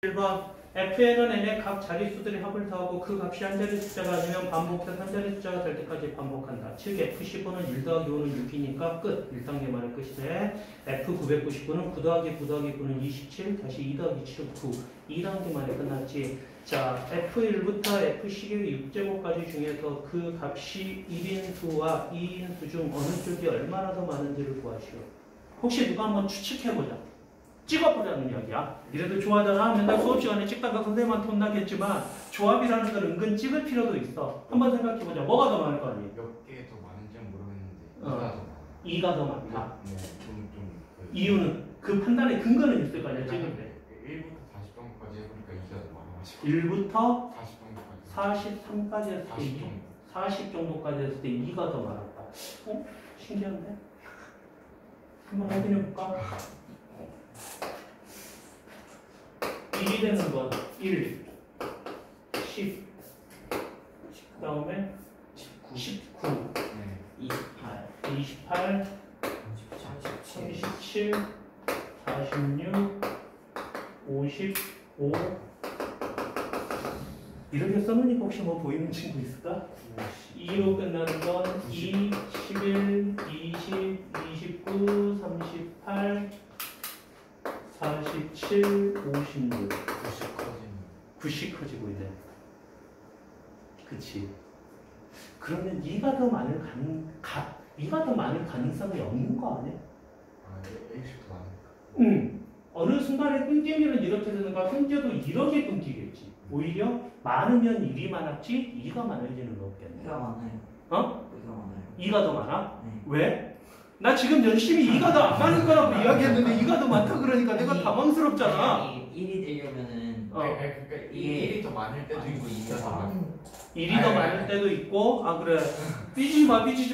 1번 fn은 n의 각 자릿수들의 합을 더하고 그 값이 한 자리 숫자가 아니면 반복해서 한 자리 숫자가 될 때까지 반복한다. 즉 f15는 1 더하기 5는 6이니까 끝. 1단계만의 끝이네. f999는 9 더하기 9 더하기 9는 27 다시 2 더하기 7은 9. 2단계만에 끝났지. 자 f1부터 f12의 6제곱까지 중에서 그 값이 1인 수와 2인 수 중 어느 쪽이 얼마나 더 많은지를 구하시오. 혹시 누가 한번 추측해보자. 찍어보자는 이야기야. 이래도 좋아하잖아. 맨날 수업 시간에 찍다가 선생님한테 혼나겠지만 조합이라는 건 은근 찍을 필요도 있어. 한번 생각해보자. 뭐가 더 많을 거 아니에요? 몇 개 더 많은지는 모르겠는데 2가 더 많다. 네, 이유는 그 판단의 근거는 있을 거 아니야. 찍을 때 1부터 40 정도까지 해보니까 2가 더 많아가지고 1부터 40 정도까지 43까지 했을 때 40 정도까지 했을 때 2가 더 많았다. 신기한데? 한번 확인해볼까? 1이 되는 건 1, 10, 그 다음에 19, 28, 37, 46, 55 이렇게 써놓으니까 혹시 뭐 보이는 친구 있을까? 2로 끝나는 건 2, 11, 20, 29, 38 47, 56 90 커지고 있네. 그치. 그러면 2가 더 많을 이가 더 많을 가능성이 없는 거 아니야? A식 더 많으니까 응. 어느 순간에 끊기면 이렇게 되는가 끊겨도 이렇게 끊기겠지. 오히려 많으면 1이 많았지 2가 많을지는 없겠네. 2가 많아요. 어? 2가 많아요. 2가 더 많아? 네. 왜? 나 지금 열심히 2가 더 안 많을 거라고 이야기했는데 2가 더 많다 그러니까 내가 당황스럽잖아. 1이 되려면은 그러니까 1이 더 많을 때도 있고 2가 더 많을 1이 더 많을 때도 있고 아 그래 삐지지 마 미안해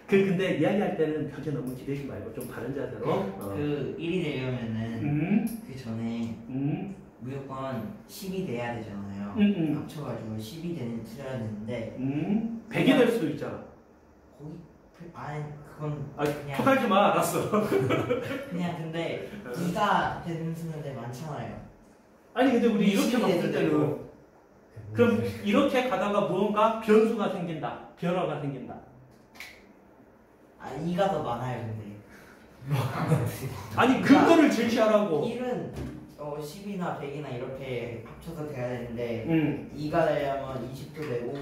근데 이야기할 때는 표정 너무 기대지 말고 좀 바른 자세로 그 1이 되려면은 그 전에 무조건 10이 돼야 되잖아요. 합쳐가지고 10이 되는 숫자가 되는데 100이 될 수도 있잖아. 거기 아니 그건 그냥 톡하지 마 알았어. 그냥 근데 2가 되는 수는 많잖아요. 아니 근데 우리 이렇게 봤을 때는 그럼 이렇게 가다가 무언가 변수가 생긴다. 변화가 생긴다. 아 2가 더 많아요 근데. 아니 근거를 제시하라고. 1은 10이나 100이나 이렇게 합쳐서 돼야 되는데 2가 되려면 20도 되고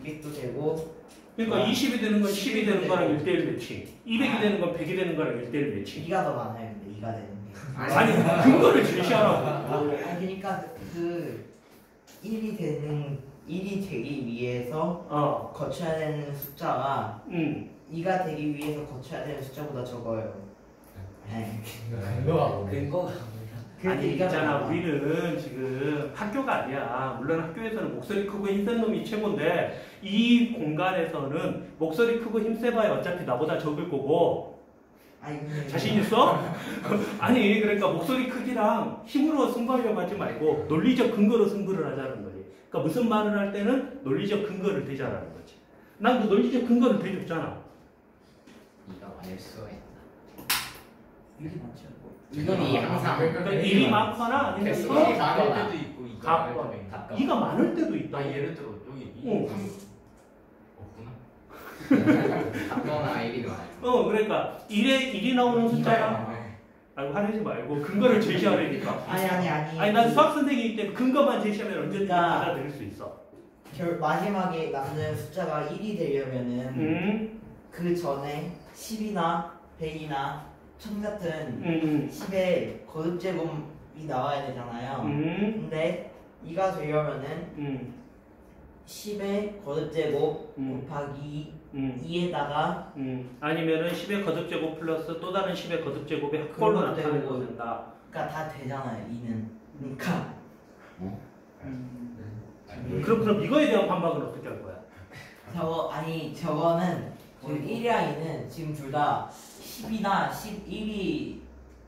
200도 되고 그러니까 20이 되는 건 10이 되는 거랑 1대1 매칭 200이 되는 건 100이 되는 거랑 1대1 매칭 2가 더 많아요 근데 2가 되는 게 아니 근거를 제시하라고. 아니 그러니까 그 1이 되기 위해서 거쳐야 되는 숫자가 2가 되기 위해서 거쳐야 되는 숫자보다 적어요. 네. 근거가 아니 있잖아 우리는 지금 학교가 아니야. 물론 학교에서는 목소리 크고 힘센 놈이 최고인데 이 공간에서는 목소리 크고 힘세봐야 어차피 나보다 적을 거고. 자신 있어? 아니 그러니까 목소리 크기랑 힘으로 승부하려고 하지 말고 논리적 근거로 승부를 하자는 거지. 그러니까 무슨 말을 할 때는 논리적 근거를 대자라는 거지. 난 그 논리적 근거를 대줬잖아. 이가 많을 수가 있다. 이게 맞죠? 이건이 항상 그러니까 일이 많거나 아니면 일이 많을 때도 있고 2가 많을 때도 있고 2가 많을 때도 있다. 예를 들어 여기 3 없구나. 답거나 1이 많아요. 그러니까 1이 나오는 숫자랑 아이고 화내지 말고 근거를 제시하려니까. 아니 난 수학 선생님이기 때문에 근거만 제시하면 언제든지 받아들일 수 있어. 마지막에 남는 숫자가 1이 되려면은 그 전에 10이나 100이나 1000 같은 10의 거듭제곱이 나와야 되잖아요. 근데 2가 되려면은 10의 거듭제곱 곱하기 2에다가 아니면은 10의 거듭제곱 플러스 또 다른 10의 거듭제곱이 합골로 나타내는 거 된다. 그러니까 다 되잖아요. 2는. 그러니까 그럼 이거에 대한 반박은 어떻게 할 거야? 저거는 1이랑 2는 지금 둘 다 10이나 11이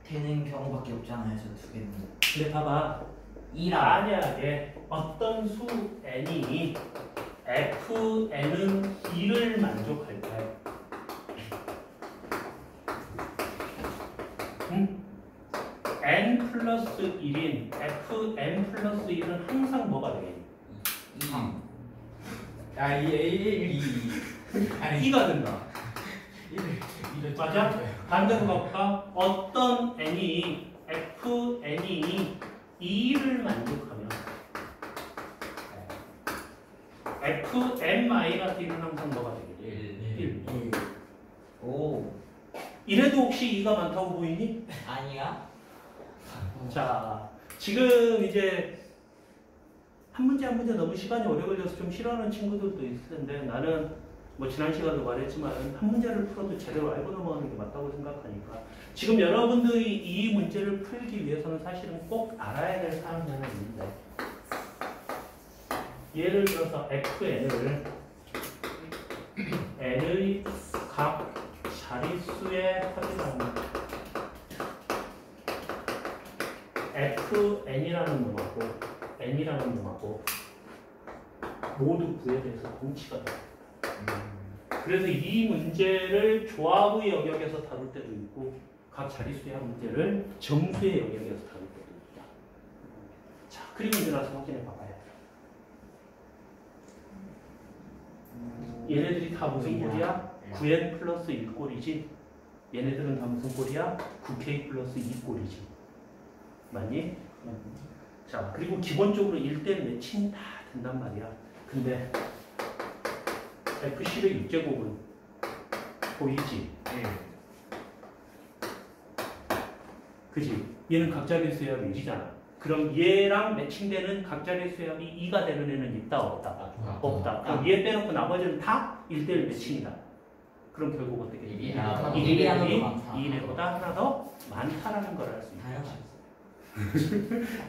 되는 경우밖에 없잖아요. 저 두 개는. 근데 봐봐. 2랑 만약에 어떤 수 n이 fn은 2를 만족할까요? n 플러스 1인 fn 플러스 1은 항상 뭐가 되겠니? 2. 야, 이 A, 2. 아니, 2가 된다. 맞아? 반대로 가볼까? 어떤 n이 fn이 2를 만족하면 fn-1은 항상 뭐가 되겠니? 1. 오. 이래도 혹시 2가 많다고 보이니? 아니야? 자, 지금 이제 한 문제 한 문제 너무 시간이 오래 걸려서 좀 싫어하는 친구들도 있을 텐데 나는 뭐 지난 시간도 말했지만 한 문제를 풀어도 제대로 알고 넘어가는 게 맞다고 생각하니까 지금 여러분들이 이 문제를 풀기 위해서는 사실은 꼭 알아야 될 사항이 하나 있는데 예를 들어서 fn을 n의 각 자릿수의 합이라는 fn이라는 놈하고 n이라는 놈하고 모두 구해내서 동치가 돼요. 그래서 이 문제를 조합의 영역에서 다룰 때도 있고 각 자릿수의 한 문제를 정수의 영역에서 다룰 때도 있다. 자, 그리고 이제 나서 확인해 봐봐요. 얘네들이 다 무슨 꼴이야? 9n 플러스 1꼴이지? 얘네들은 다 무슨 꼴이야? 9k 플러스 2꼴이지. 맞니? 자, 그리고 기본적으로 1대 매칭 다 된단 말이야. 근데 F10의 6제곱은 보이지? 그지? 얘는 각자리 수압이 1이잖아. 그럼 얘랑 매칭되는 각자리 수압이 2가 되는 애는 있다 없다? 없다. 그럼 얘 빼놓고 나머지는 다 1대1 매칭이다. 그럼 결국 어떻게 돼? 2보다 하나 더 많다라는 걸 알 수 있지.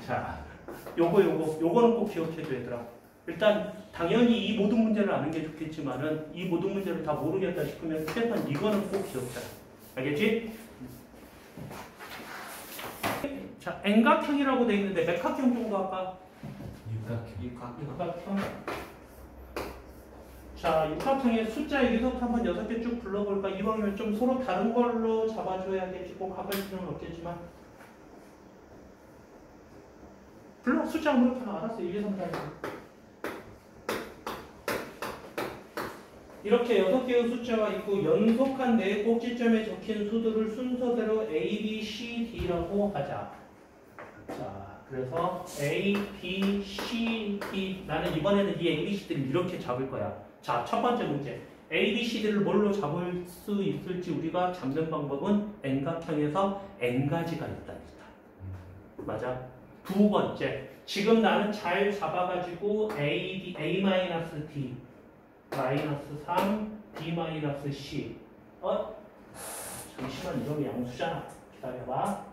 자, 요거는 꼭 기억해줘 얘들아. 일단 당연히 이 모든 문제를 아는 게 좋겠지만은 이 모든 문제를 다 모르겠다 싶으면 최소한 이거는 꼭 기억해. 알겠지? 자, N각형이라고 돼 있는데 몇 각형 정도 할까? 육각형. 자, 육각형의 숫자 여기서부터 한번 6개 쭉 불러볼까? 이왕이면 좀 서로 다른 걸로 잡아줘야겠지. 꼭 합할 필요는 없겠지만. 불러. 숫자 아무렇게나 알았어. 1, 2, 3, 4, 5. 이렇게 6개의 숫자가 있고 연속한 4 꼭지점에 적힌 수들을 순서대로 A, B, C, D라고 하자. 자, 그래서 A, B, C, D. 나는 이번에는 이 A, B, C들을 이렇게 잡을 거야. 자, 첫 번째 문제. A, B, C들을 뭘로 잡을 수 있을지 우리가 잡는 방법은 N각형에서 N가지가 있다. 맞아? 두 번째. 지금 나는 잘 잡아가지고 A, A-D 마이너스 3, D-C. 잠시만, 이놈이 양수잖아. 기다려봐.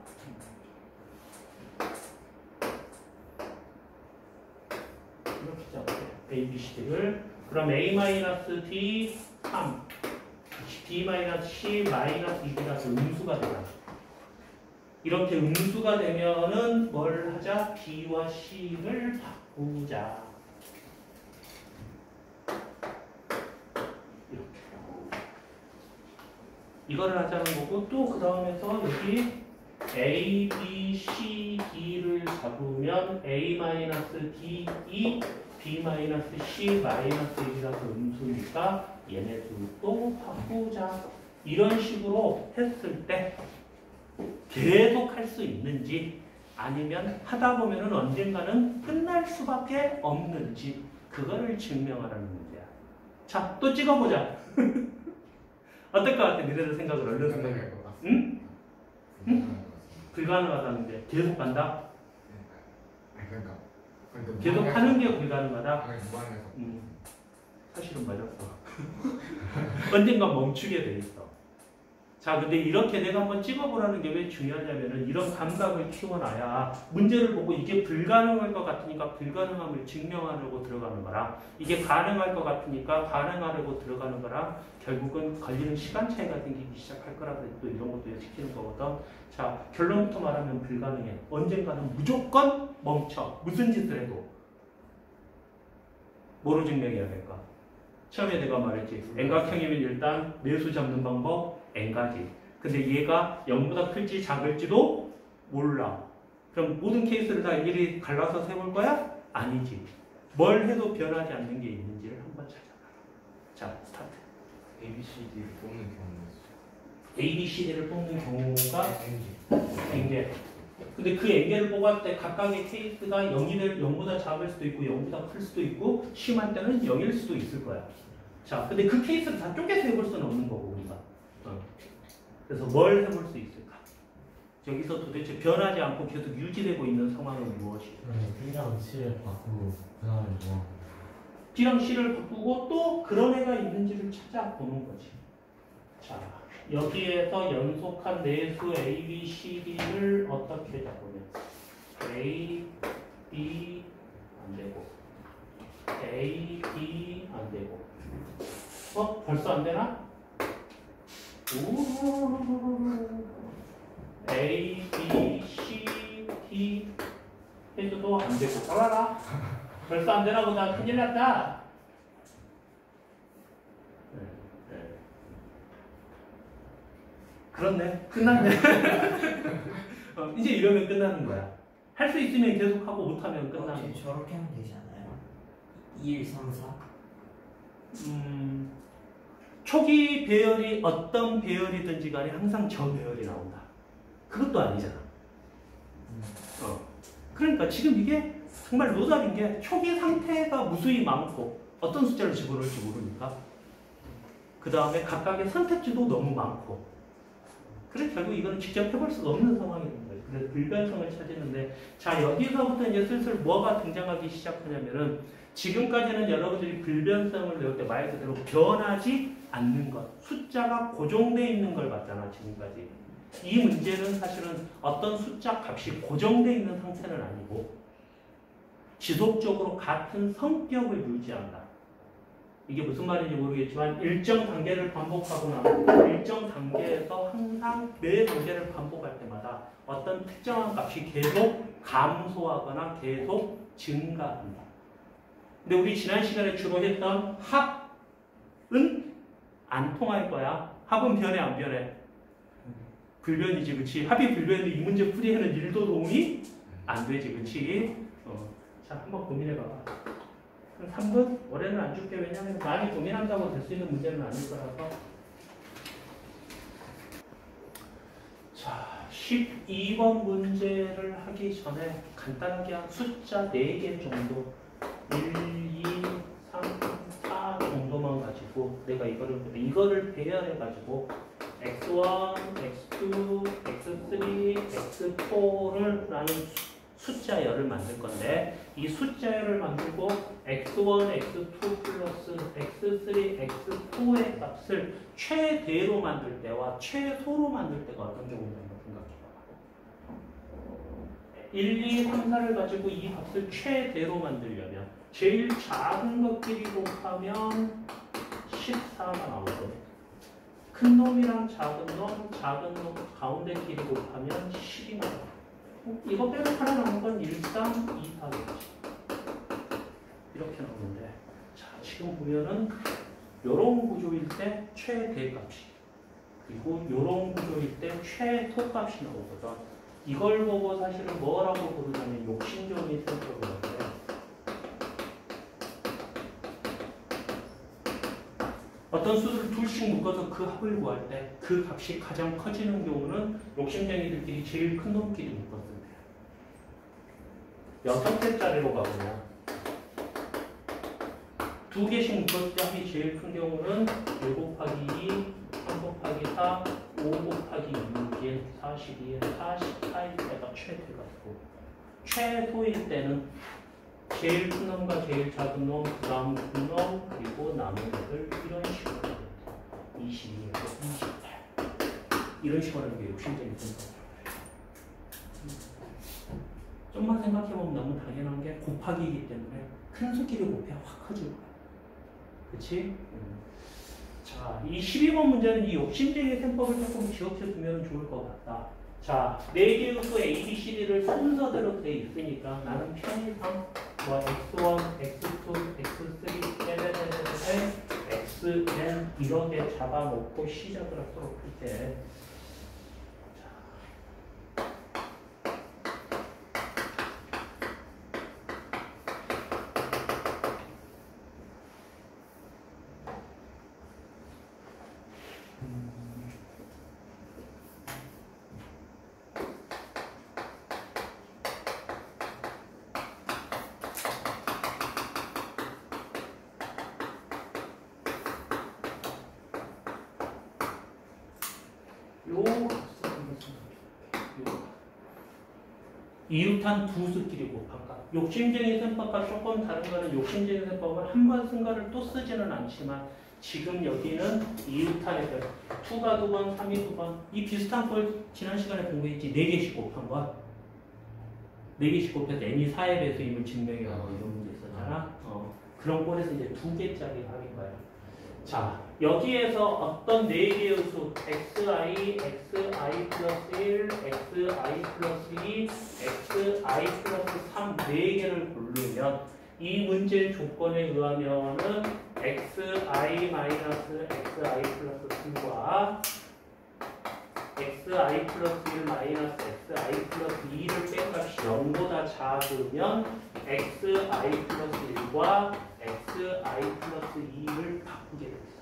이렇게 잡을게요. A, B, C를. 그럼 A-D, 3, D-C, 마이너스 2라서 음수가 되나? 이렇게 음수가 되면은 뭘 하자? B와 C를 바꾸자. 이거를 하자는 거고 또 그 다음에서 여기 A, B, C, D를 잡으면 A-D, B-C, -1이라서 음수니까 얘네들도 바꾸자. 이런 식으로 했을 때 계속 할 수 있는지 아니면 하다 보면은 언젠가는 끝날 수밖에 없는지 그거를 증명하라는 문제야. 자, 또 찍어보자. 어떨 것 같아? 니네들 생각을 얼른 생각해. 응? 응? 불가능하다는데 계속 간다? 계속 하는 게 불가능하다? 사실은 맞았어. 언젠가 멈추게 돼 있어. 자, 근데 이렇게 내가 한번 찍어보라는 게 왜 중요하냐면은 이런 감각을 키워놔야 문제를 보고 이게 불가능할 것 같으니까 불가능함을 증명하려고 들어가는 거랑 이게 가능할 것 같으니까 가능하려고 들어가는 거랑 결국은 걸리는 시간 차이가 생기기 시작할 거라고 또 이런 것도 시키는 거거든. 자, 결론부터 말하면 불가능해. 언젠가는 무조건 멈춰. 무슨 짓을 해도. 뭐로 증명해야 될까? 처음에 내가 말했지. N각형이면 일단 매수 잡는 방법 N가지. 근데 얘가 0보다 클지 작을지도 몰라. 그럼 모든 케이스를 다 일일이 갈라서 세볼 거야? 아니지. 뭘 해도 변하지 않는 게 있는지를 한번 찾아봐라. 자, 스타트. ABCD를 뽑는 경우는 있어요. A, B, C, D를 뽑는 경우가 N개. 근데 그 N개를 뽑을 때 각각의 케이스가 0보다 작을 수도 있고 0보다 클 수도 있고 심한 때는 0일 수도 있을 거야. 자, 근데 그 케이스를 다 쪼개서 해볼 수는 없는 거고 우리가. 그래서 뭘 해볼 수 있을까? 여기서 도대체 변하지 않고 계속 유지되고 있는 상황은 무엇이죠? B랑 C를 바꾸고 그 다음에 뭐 B랑 C를 바꾸고 또 그런 애가 있는지를 찾아보는 거지. 자, 여기에서 연속한 내수 A, B, C, D를 어떻게 잡으면 A, B 안 되고 A, B 안 되고 벌써 안 되나? A, B, C, D 해줘도 안 되고 봐라. 벌써 안 되나 보다. 큰일 났다. 그렇네. 끝났네. 이제 이러면 끝나는 거야. 할 수 있으면 계속하고 못하면 끝나는 거야. 저렇게 하면 되지 않아요? 2, 1, 3, 4? 초기 배열이 어떤 배열이든지 간에 항상 저 배열이 나온다. 그것도 아니잖아. 그러니까 지금 이게 정말 노답인 게 초기 상태가 무수히 많고 어떤 숫자를 집어넣을지 모르니까 그 다음에 각각의 선택지도 너무 많고 그래서 결국 이거는 직접 해볼 수가 없는 상황이 되는 거예요. 그래서 불변성을 찾았는데 자 여기서부터 이제 슬슬 뭐가 등장하기 시작하냐면은 지금까지는 여러분들이 불변성을 배울 때 말 그대로 변하지 않는 것 숫자가 고정되어 있는 걸 봤잖아 지금까지. 이 문제는 사실은 어떤 숫자 값이 고정되어 있는 상태는 아니고 지속적으로 같은 성격을 유지한다. 이게 무슨 말인지 모르겠지만 일정 단계를 반복하고 나면 일정 단계에서 항상 매 단계를 반복할 때마다 어떤 특정한 값이 계속 감소하거나 계속 증가한다. 근데 우리 지난 시간에 주로 했던 합은 안 통할 거야. 합은 변해 안 변해? 불변이지 그치? 합이 불변인데 이 문제 풀이에는 1도 도움이 안 되지 그치? 자 한번 고민해봐봐. 3분? 올해는 안 줄게. 왜냐하면 많이 고민한다고 될 수 있는 문제는 아닐 거라서. 자, 12번 문제를 하기 전에 간단하게 한 숫자 4개 정도 1, 2, 3, 4 정도만 가지고 내가 이거를 배열해가지고 x1, x2, x3, x4를 라는 숫자열을 만들 건데 이 숫자열을 만들고 x1, x2 플러스 x3, x4의 값을 최대로 만들 때와 최소로 만들 때가 어떤 경우인지 한번 생각해봐봐. 1, 2, 3, 4를 가지고 이 값을 최대로 만들려면 제일 작은 것끼리 곱하면 14가 나오거든. 큰 놈이랑 작은 놈 가운데끼리 곱하면 10이 나와. 이거 빼고 하나 남은 건 1, 3, 2, 4겠지. 이렇게 나오는데 자 지금 보면은 요런 구조일 때 최대값이 그리고 요런 구조일 때 최소값이 나오거든. 이걸 보고 사실은 뭐라고 부르냐면 욕심정리 센터라고 하는데 어떤 수를 둘씩 묶어서 그 합을 구할 때 그 값이 가장 커지는 경우는 욕심쟁이들끼리 제일 큰 놈끼리 묶었는데 6개짜리로 가보면 2개씩 묶었을 때 합이 제일 큰 경우는 1 곱하기 2, 3 곱하기 4, 5 곱하기 6인 42에 44일 때가 최대값이고 최소일 때는 제일 큰 놈과 제일 작은 놈, 그 다음 큰 놈, 그리고 남은 것을 이런 식으로 22에서 28 이런 식으로 하는 게 욕심쟁이 생각. 좀만 생각해보면 너무 당연한 게 곱하기이기 때문에 큰 수끼리 곱해야 확 커질 거야. 그치? 자, 이 12번 문제는 이 욕심쟁이 셈법을 조금 기억해두면 좋을 것 같다. 자, 4개의 수 A, B, C, D를 순서대로 돼 있으니까 나는 편의상 x1, x2, x3, xn 이렇게 잡아놓고 시작을 하도록 할 때 이웃한 두 수끼리 곱한 값. 욕심쟁이 셈법과 조금 다른 거는 욕심쟁이 셈법은 한 번 쓴 거를 또 쓰지는 않지만 지금 여기는 이웃한의 별 2가 2번, 3이 2번 이 비슷한 걸 지난 시간에 공부했지. 4개씩 곱한 거 4개씩 곱해서 n이 4에 배수임을 증명해가고 이런 문제 있었잖아. 그런 꼴에서 이제 2개짜리 합인 거야. 자, 여기에서 어떤 4개의 수 xi, xi 플러스 1, xi 플러스 2, xi 플러스 3 4개를 고르면 이 문제 조건에 의하면은 xi 마이너스 xi 플러스 2과 xi 플러스 1 마이너스 xi 플러스 2를 뺀 값이 0보다 작으면 xi 플러스 1과 xi 플러스 2를 바꾸게 돼 있어.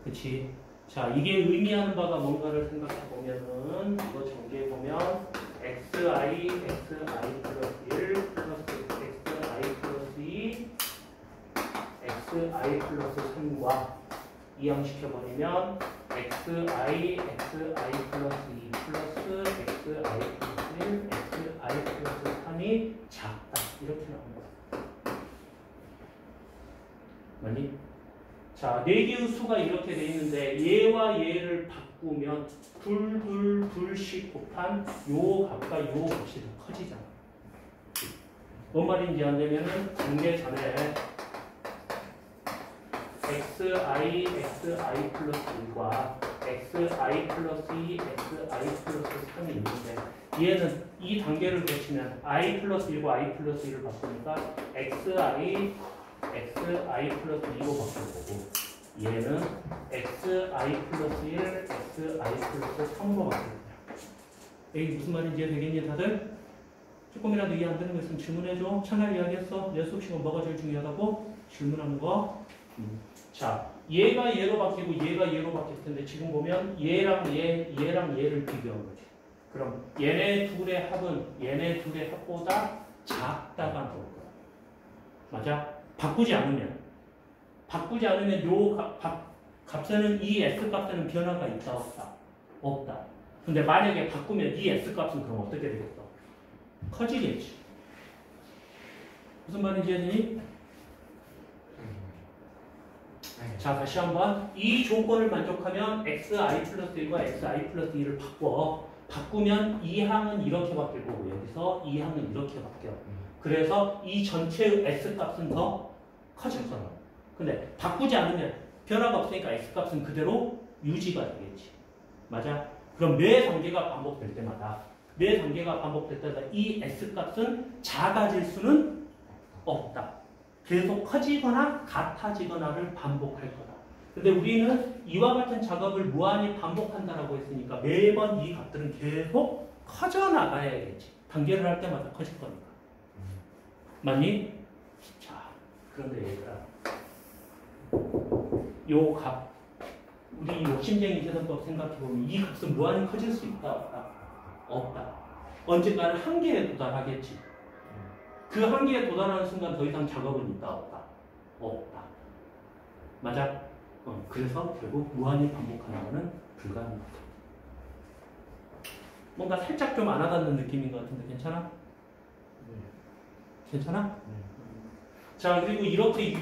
그치? 자, 이게 의미하는 바가 뭔가를 생각해 보면은 이거 전개해 보면 xi 플러스 1 플러스 xi 플러스 2 xi 플러스 3과 이항시켜버리면 xi 플러스 2 플러스 xi 플러스 1 xi 플러스 3이 작다. 이렇게 나옵니다. 맞니? 자, 4개의 수가 이렇게 돼 있는데 얘와 얘를 바꾸면 둘씩 곱한 요 값과 요 값이 더 커지잖아. 뭔 말인지 안 되면은 단계 전에 xi 플러스 1과 xi 플러스 2, xi 플러스 3이 있는데 얘는 이 단계를 거치면 i 플러스 1과 i 플러스 2를 바꾸니까 xi 플러스 2로 바뀔 거고 얘는 xi 플러스 1, xi 플러스 3으로 바뀔 거야. 이게 무슨 말인지 되겠니 다들? 조금이라도 이해 안 되는 거 있으면 질문해줘. 차라리 이야기했어. 내 수업 시간 뭐가 제일 중요하다고? 질문하는 거. 자, 얘가 얘로 바뀌고 얘가 얘로 바뀔 텐데 지금 보면 얘랑 얘를 비교한 거지. 그럼 얘네 둘의 합은 얘네 둘의 합보다 작다가 나올 거야. 맞아? 바꾸지 않으면 요 값에는 이 s 값에는 변화가 있다 없다? 없다. 근데 만약에 바꾸면 이 s 값은 그럼 어떻게 되겠어? 커지겠지. 무슨 말인지 했니? 자, 다시 한번 이 조건을 만족하면 xi 플러스 1과 xi 플러스 2를 바꾸면 이 항은 이렇게 바뀔 거고 여기서 이 항은 이렇게 바뀌어. 그래서 이 전체의 s값은 더 커질 거야. 근데 바꾸지 않으면 변화가 없으니까 s값은 그대로 유지가 되겠지. 맞아? 그럼 매 단계가 반복될 때마다 이 s값은 작아질 수는 없다. 계속 커지거나 같아지거나를 반복할 거다. 근데 우리는 이와 같은 작업을 무한히 반복한다라고 했으니까 매번 이 값들은 계속 커져 나가야겠지. 단계를 할 때마다 커질 거니까. 맞니? 자, 그런데 얘들아, 요 값, 우리 욕심쟁이 계산법 생각해보면 이 값은 무한히 커질 수 있다 없다? 없다. 언젠가는 한계에 도달하겠지. 그 한계에 도달하는 순간 더 이상 작업은 있다 없다? 없다. 맞아? 그래서 결국 무한히 반복하는 것은 불가능하다. 뭔가 살짝 좀 안 와닿는 느낌인 것 같은데 괜찮아? 괜찮아? 자, 그리고 이렇게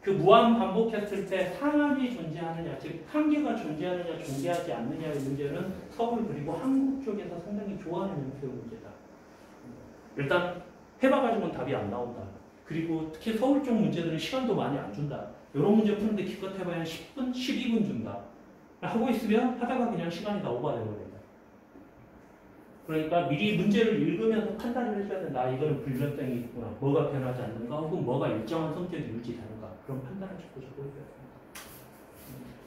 그 무한 반복했을 때 상한이 존재하느냐, 즉 한계가 존재하느냐 존재하지 않느냐의 문제는 서울 그리고 한국 쪽에서 상당히 좋아하는 형태의 문제다. 일단 해봐가지고는 답이 안 나온다. 그리고 특히 서울 쪽 문제들은 시간도 많이 안 준다. 이런 문제 푸는데 기껏 해봐야 10분, 12분 준다. 하고 있으면 하다가 그냥 시간이 다 오버되거든요. 그러니까 미리 문제를 읽으면서 판단을 해줘야 된다. 이거는 불변성이 있구나. 뭐가 변하지 않는가 혹은 뭐가 일정한 성격이 유지되는가. 그런 판단을 자꾸 해줘야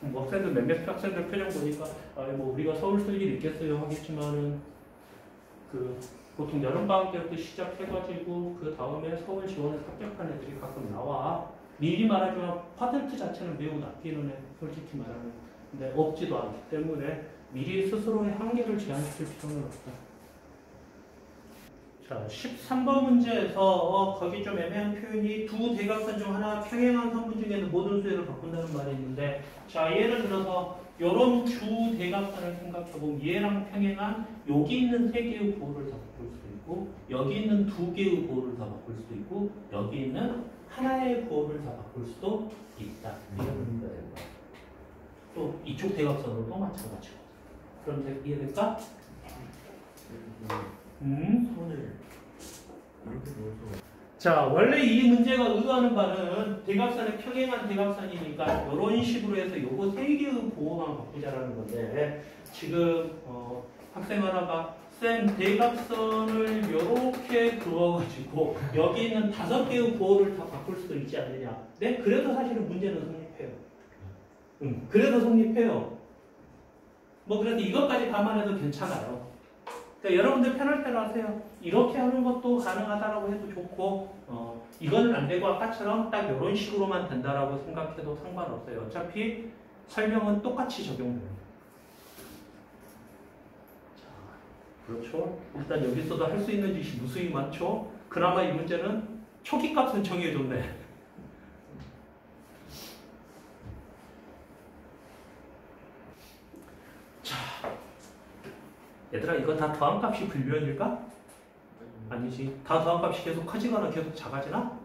된다. 학생들 몇몇 학생들 표정 보니까 뭐 우리가 서울 쓸 일 있겠어요 하겠지만은 보통 여름방학 때부터 시작해가지고 그 다음에 서울 지원에 합격한 애들이 가끔 나와. 미리 말하지만 퍼센트 자체는 매우 낮기는 해. 솔직히 말하면. 근데 없지도 않기 때문에 미리 스스로의 한계를 제한시킬 필요는 없다. 자, 13번 문제에서 거기 좀 애매한 표현이 두 대각선 중 하나 평행한 선분 중에서 모든 수열을 바꾼다는 말이 있는데, 자, 예를 들어서 요런 주 대각선을 생각해보면 얘랑 평행한 여기 있는 3개의 부호를 다 바꿀 수도 있고 여기 있는 2개의 부호를 다 바꿀 수도 있고 여기 있는 하나의 부호를 다 바꿀 수도 있다. 이런 의미가 되는 거야. 또 이쪽 대각선으로도 마찬가지고. 그럼 이해될까? 손을 이렇게 넣어서 자, 원래 이 문제가 의도하는 바는 대각선의 평행한 대각선이니까 이런 식으로 해서 요거 3개의 부호만 바꾸자라는 건데 지금 학생 하나가 쌤 대각선을 이렇게 그어가지고 여기 있는 5개의 부호를 다 바꿀 수도 있지 않느냐. 네? 그래도 사실은 문제는 성립해요. 그래도 성립해요. 뭐 그래도 이것까지 감안해도 괜찮아요. 그러니까 여러분들 편할 대로 하세요. 이렇게 하는 것도 가능하다라고 해도 좋고 이거는 안 되고 아까처럼 딱 이런 식으로만 된다라고 생각해도 상관없어요. 어차피 설명은 똑같이 적용돼요. 자, 그렇죠. 일단 여기서도 할 수 있는 짓이 무수히 많죠. 그나마 이 문제는 초기값은 정해줬네. 얘들아 이거 다 더함값이 불변일까? 아니지. 다 더함값이 계속 커지거나 계속 작아지나?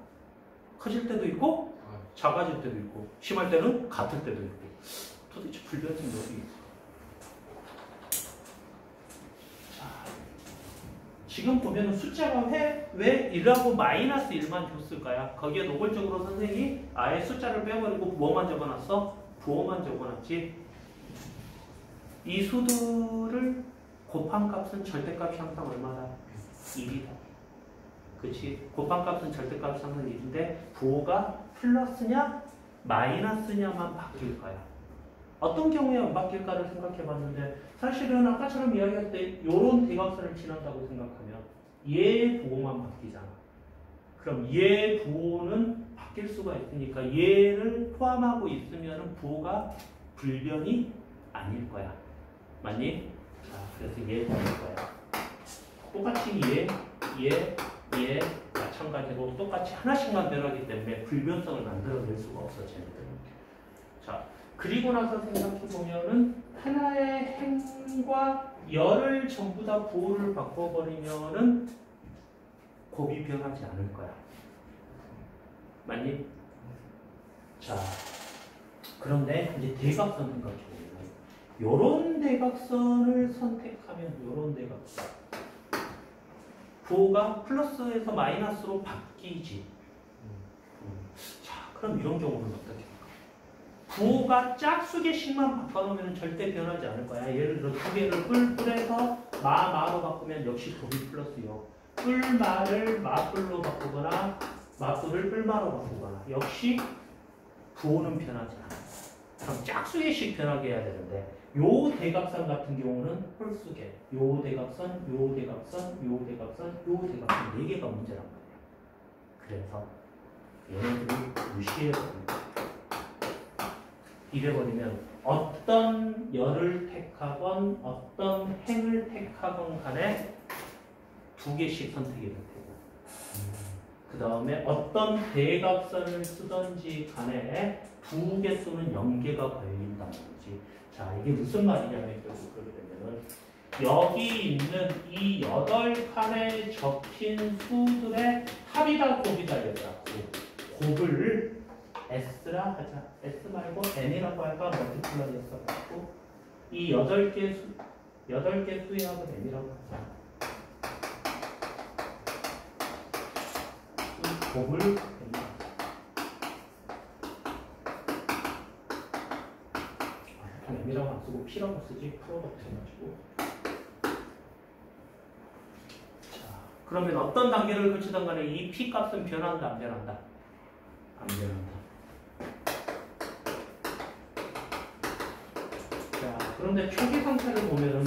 커질 때도 있고 작아질 때도 있고 심할 때는 같을 때도 있고 도대체 불변은 어디 있어? 자, 지금 보면은 숫자가 왜 1하고 마이너스 1만 줬을까요? 거기에 노골적으로 선생님이 아예 숫자를 빼버리고 뭐만 적어놨어? 부호만 적어놨지. 이 수들을 곱한 값은 절대값이 항상 얼마다? 1이다. 그치? 곱한 값은 절대값이 항상 1인데 부호가 플러스냐 마이너스냐만 바뀔 거야. 어떤 경우에 안 바뀔까를 생각해 봤는데 사실은 아까처럼 이야기할 때 요런 대각선을 지난다고 생각하면 얘의 부호만 바뀌잖아. 그럼 얘 부호는 바뀔 수가 있으니까 얘를 포함하고 있으면 부호가 불변이 아닐 거야. 맞니? 자, 그래서 얘 바뀔 거야. 똑같이 얘 마찬가지로 똑같이 하나씩만 변하기 때문에 불변성을 만들어낼 수가 없어, 쟤네들은. 자, 그리고 나서 생각해보면은 하나의 행과 열을 전부 다 부호를 바꿔버리면은 곱이 변하지 않을 거야. 맞니? 자, 그런데 이제 대각선 생각해보면 요런 대각선을 선택하면 요런 대각선 부호가 플러스에서 마이너스로 바뀌지. 자, 그럼 이런 경우는 어떻게 할까? 부호가 짝수개씩만 바꿔놓으면 절대 변하지 않을 거야. 예를 들어 두 개를 뿔에서 마로 바꾸면 역시 곱이 플러스요. 뿔마를 마뿔로 바꾸거나 마뿔을 뿔마로 바꾸거나 역시 부호는 변하지 않아. 그럼 짝수개씩 변하게 해야 되는데 요 대각선 같은 경우는 홀수개, 요 대각선, 요 대각선, 요 대각선, 요 대각선 4개가 문제란 말이야. 그래서 얘네들을 무시해버립니다. 이래버리면 어떤 열을 택하건 어떤 행을 택하건 간에 2개씩 선택이 될 테고 그 다음에 어떤 대각선을 쓰든지 간에 2개 또는 0개가 걸린다는 거지. 자, 이게 무슨 말이냐면 결국 그렇게 되면은 여기 있는 이 8칸에 적힌 수들의 합이다 곱이다 얘들아. 곱을 S라 하자. S 말고 N이라고 할까? 멀티플라이어 써가지고 이 8개 수의 합을 N이라고 하자. 이 곱을 M이라고 안 쓰고 P라고 쓰지. 프로덕트 해가지고. 자, 그러면 어떤 단계를 거치던 간에 이 P 값은 변한다, 안 변한다? 안 변한다. 자, 그런데 초기 상태를 보면은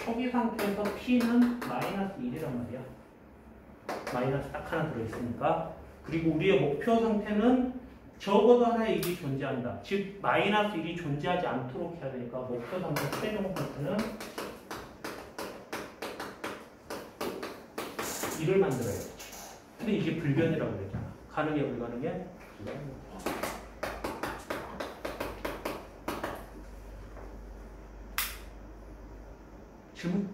초기 상태에서 P는 마이너스 1이란 말이야. 마이너스 딱 하나 들어있으니까. 그리고 우리의 목표 상태는 적어도 하나의 1이 존재한다. 즉 마이너스 1이 존재하지 않도록 해야 되니까 목표 상태 최종 상태는 1을 만들어야지. 근데 이게 불변이라고 그랬잖아. 가능해 불가능해? 불가능해. 질문?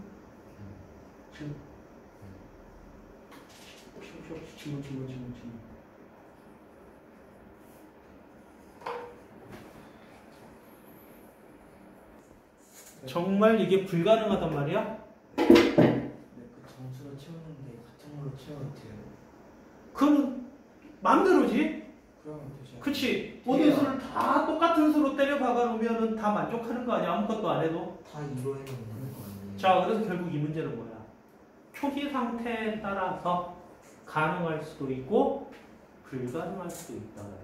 질문? 질문. 정말 이게 불가능하단 말이야? 네, 그 점수로 채우는데 가정으로 채워도 돼요? 그건 마음대로지? 그러면 되죠. 그치? 모든 수를 다 똑같은 수로 때려 박아 놓으면 다 만족하는 거 아니야? 아무것도 안 해도? 다 이로 해놓으면 되는 거 아니에요? 자, 그래서 결국 이 문제는 뭐야? 초기 상태에 따라서 가능할 수도 있고 불가능할 수도 있다는 거야.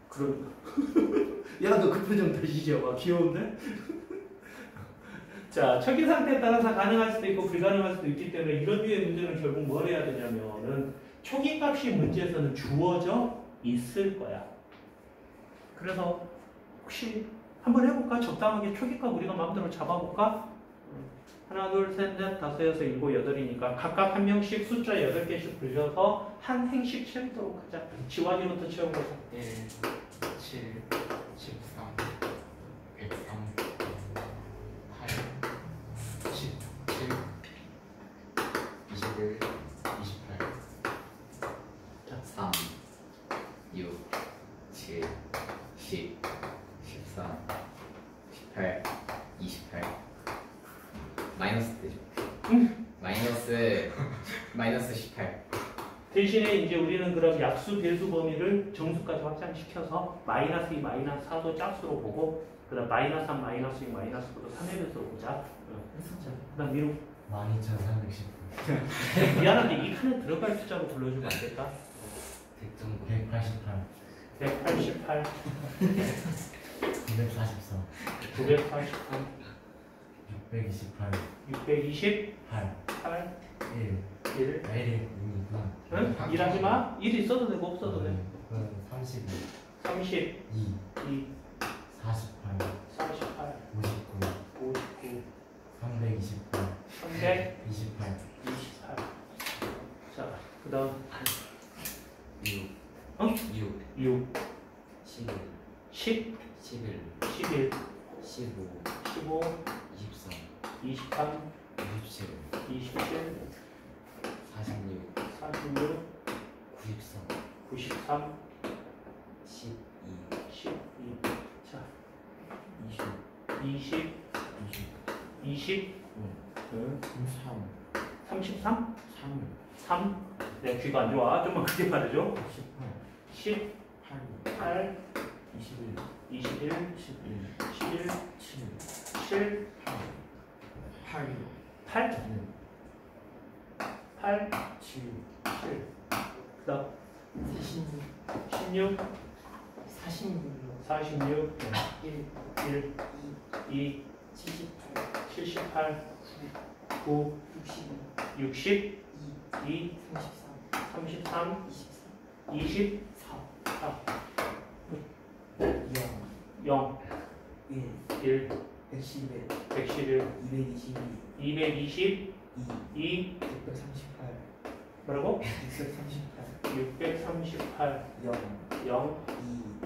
그러니까 야, 너 그 표정 다시 지어봐. 귀여운데? 자, 초기 상태에 따라서 가능할 수도 있고 불가능할 수도 있기 때문에 이런 류의 문제는 결국 뭘 해야 되냐면은 초기 값이 문제에서는 주어져 있을 거야. 그래서 혹시 한번 해볼까? 적당하게 초기 값 우리가 마음대로 잡아볼까? 하나, 둘, 셋, 넷, 다섯, 여섯, 일곱, 여덟이니까 각각 한 명씩 숫자 8개씩 불려서 한 행씩 채우도록 하자. 지환이부터 채워보자. 1, 7, 13, 103, 8, 17, 21, 28. 자, 3, 6, 7, 10, 13, 18, 28 마이너스 되죠? 마이너스 18 대신에 이제 우리는 그럼 약수 배수 범위를 정수까지 확장시켜서 마이너스 2, 마이너스 4도 짝수로 보고 그다음 마이너스 3, 마이너스 6, 마이너스 9도 3의 배수로 보자. 그다음 미루 12,310분. 미안한데 이 칸에 들어갈 숫자로 불러주면 안 될까? 188. 188, 944. 943, 628. 628, 8. 1. 1. 1이니까. 응? 일하지 마. 1 있어도 되고 없어도 돼. 32. 30, 2. 2, 48. 48, 59. 59, 328. 328. 28. 자, 그 다음 6 어? 6 6, 11 10, 11 11, 15 15, 23 23, 27 27, 46 46, 93 93, 12 12. 자, 20 20, 20, 응? 33, 3. 내 귀가 안 좋아. 좀만 크게 말해줘. 10, 8, 21, 11, 7, 8, 8, 7. 그 다음 16, 46, 1, 2, 78, 9, 60, 2, 33, 24, 0, 1, 111, 222, 뭐라고? 638, 0,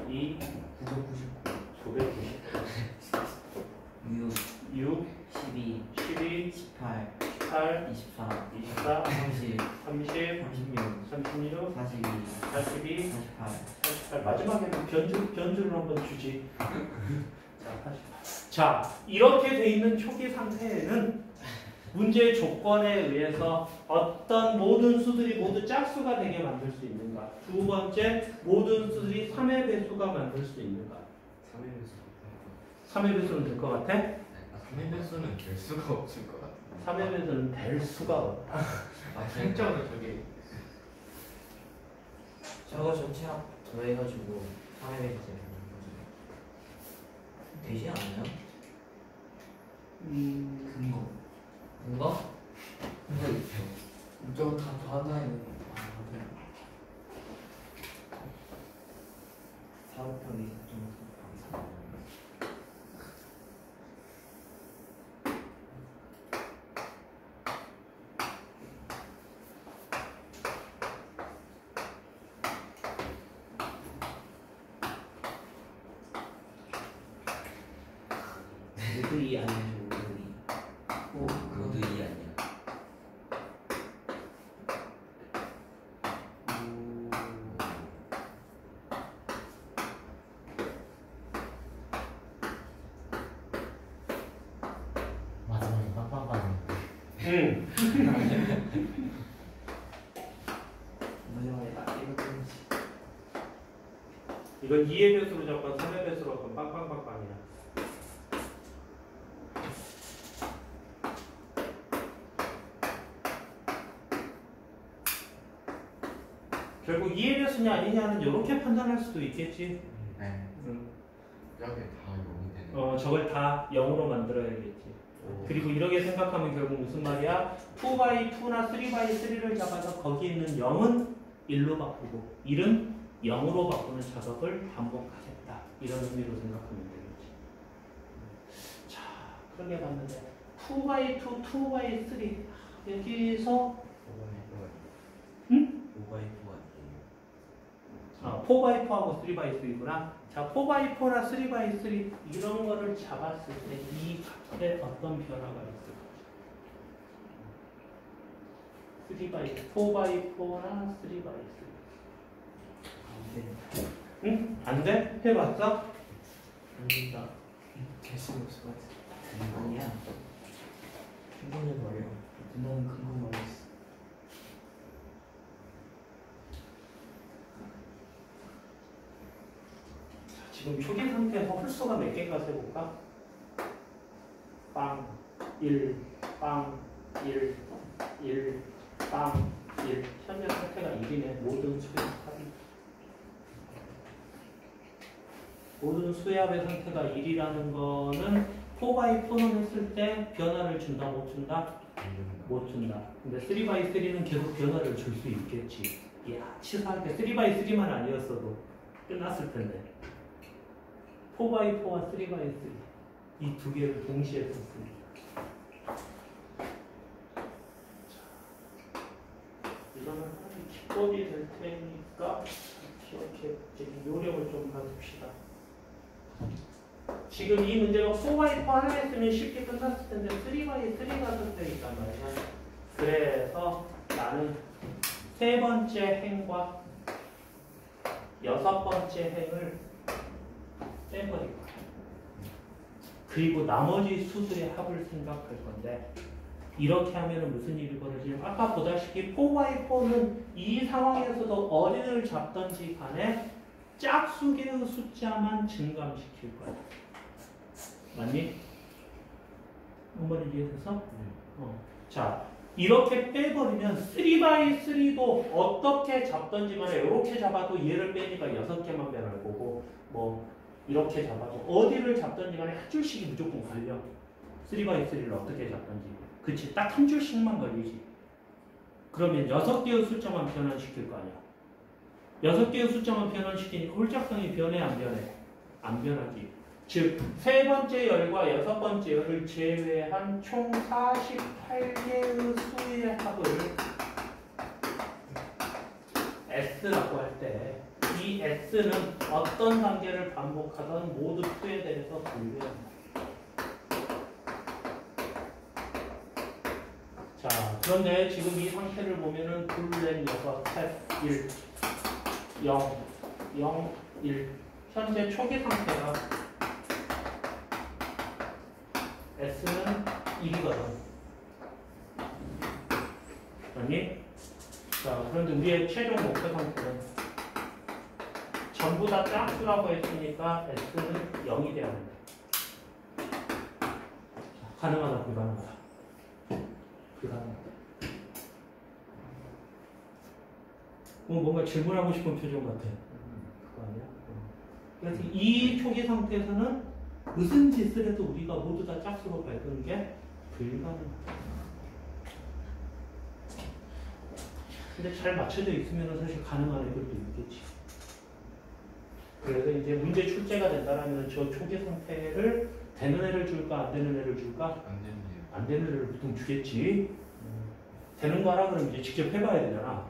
2, 990, 6, 12 12, 18 18, 24 24, 30 30, 36 36, 42 42, 48 48. 마지막에는 변주를 한번 주지. 자, 48. 자, 이렇게 돼 있는 초기 상태에는 문제의 조건에 의해서 어떤 모든 수들이 모두 짝수가 되게 만들 수 있는가? 두 번째, 모든 수들이 3의 배수가 만들 수 있는가? 3의 배수는 될 것 같아? 3의 배수는 될 수가 없을 것 같아. 3의 배수는 될 수가 없다. 진짜로 저게 저거 전체 합 더해가지고 3의 배수 되는 거죠. 되지 않아요? 근거. 뭔가? 저거 다 더한다는 4곱하기 4. 오들이 아니죠, 오들이. 마지막에 딱 이거 끊지. 이건 2의 배수로 잡건 3의 배수로 잡건 빵빵빵빵이야. 결국 2의 배수냐 아니냐는 이렇게 판단할 수도 있겠지. 네. 여기 다 0이 되는. 저걸 다 0으로 만들어야겠지. 그리고 이렇게 생각하면 결국 무슨 말이야? 2x2나 3x3를 잡아서 거기 있는 0은 1로 바꾸고 1은 0으로 바꾸는 작업을 반복하겠다. 이런 의미로 생각하면 되겠지. 자, 그렇게 봤는데 2x2, 2x3 여기서 4x4하고 3x3구나. 자, 4x4나 3x3 이런 거를 잡았을 때 이 값에 어떤 변화가 있을까? 4x4나 3x3. 응? 안 돼? 해봤어? 안 된다. 개수가 없을 것 같아. 아니야. 충분해버려. 누나는 그거 말했어. 지금 초기 상태에서 홀수가 몇 개인가 세볼까? 빵, 1, 빵, 1, 1, 빵, 1. 현재 상태가 1이네. 모든 수의 합이. 모든 수압의 상태가 1이라는 거는 4x4는 했을 때 변화를 준다, 못 준다? 못 준다. 근데 3x3는 계속 변화를 줄 수 있겠지. 이야, 치사하게 3x3만 아니었어도 끝났을 텐데. 4x4와 3x3 이 두 개를 동시에 썼습니다. 이거는 기법이 될 테니까 이렇게 요령을 좀 봐줍시다. 지금 이 문제가 4x4 하나 했으면 쉽게 끝났을 텐데 3x3가 써져 있단 말이야. 그래서 나는 세 번째 행과 여섯 번째 행을 빼버릴 거야. 그리고 나머지 수들의 합을 생각할 건데 이렇게 하면 무슨 일이 벌어지냐면 아까 보다시피 4x4는 이 상황에서도 어디를 잡던지 간에 짝수개의 숫자만 증감시킬 거야. 맞니? 한번 이해돼서? 자, 이렇게 빼버리면 3x3도 어떻게 잡던지 간에 이렇게 잡아도 얘를 빼니까 6개만 변할 거고 뭐 이렇게 잡아도 어디를 잡던지 간에 한 줄씩이 무조건 걸려. 3x3를 어떻게 잡던지. 그치? 딱 한 줄씩만 걸리지. 그러면 6개의 숫자만 변환시킬 거 아니야. 6개의 숫자만 변환시키니까 홀짝성이 변해 안 변해? 안 변하지. 즉, 세 번째 열과 여섯 번째 열을 제외한 총 48개의 수의 합을 S라고 할 때 이 S는 어떤 단계를 반복하던 모두 수에 대해서 분류합니다. 자, 그런데 지금 이 상태를 보면은 둘, 넷, 여섯, 셋, 1, 0, 0, 1. 현재 초기 상태가 S는 1이거든. 아니? 자, 그런데 우리의 최종 목표 상태는 전부 다 짝수라고 했으니까 S는 0이 돼야 된다. 가능하다, 불가능하다? 불가능하다. 뭔가 질문하고 싶은 표정 같아. 그거 아니야? 그래서 이 초기 상태에서는 무슨 짓을 해도 우리가 모두 다 짝수로 밝히는 게 불가능하다. 근데 잘 맞춰져 있으면 사실 가능한 애들도 있겠지. 그래서 이제 문제 출제가 된다면 저 초기 상태를 되는 애를 줄까 안 되는 애를 줄까? 안 되네요. 안 되는 애를 보통 주겠지. 되는 거 하라 그러면 이제 직접 해봐야 되잖아.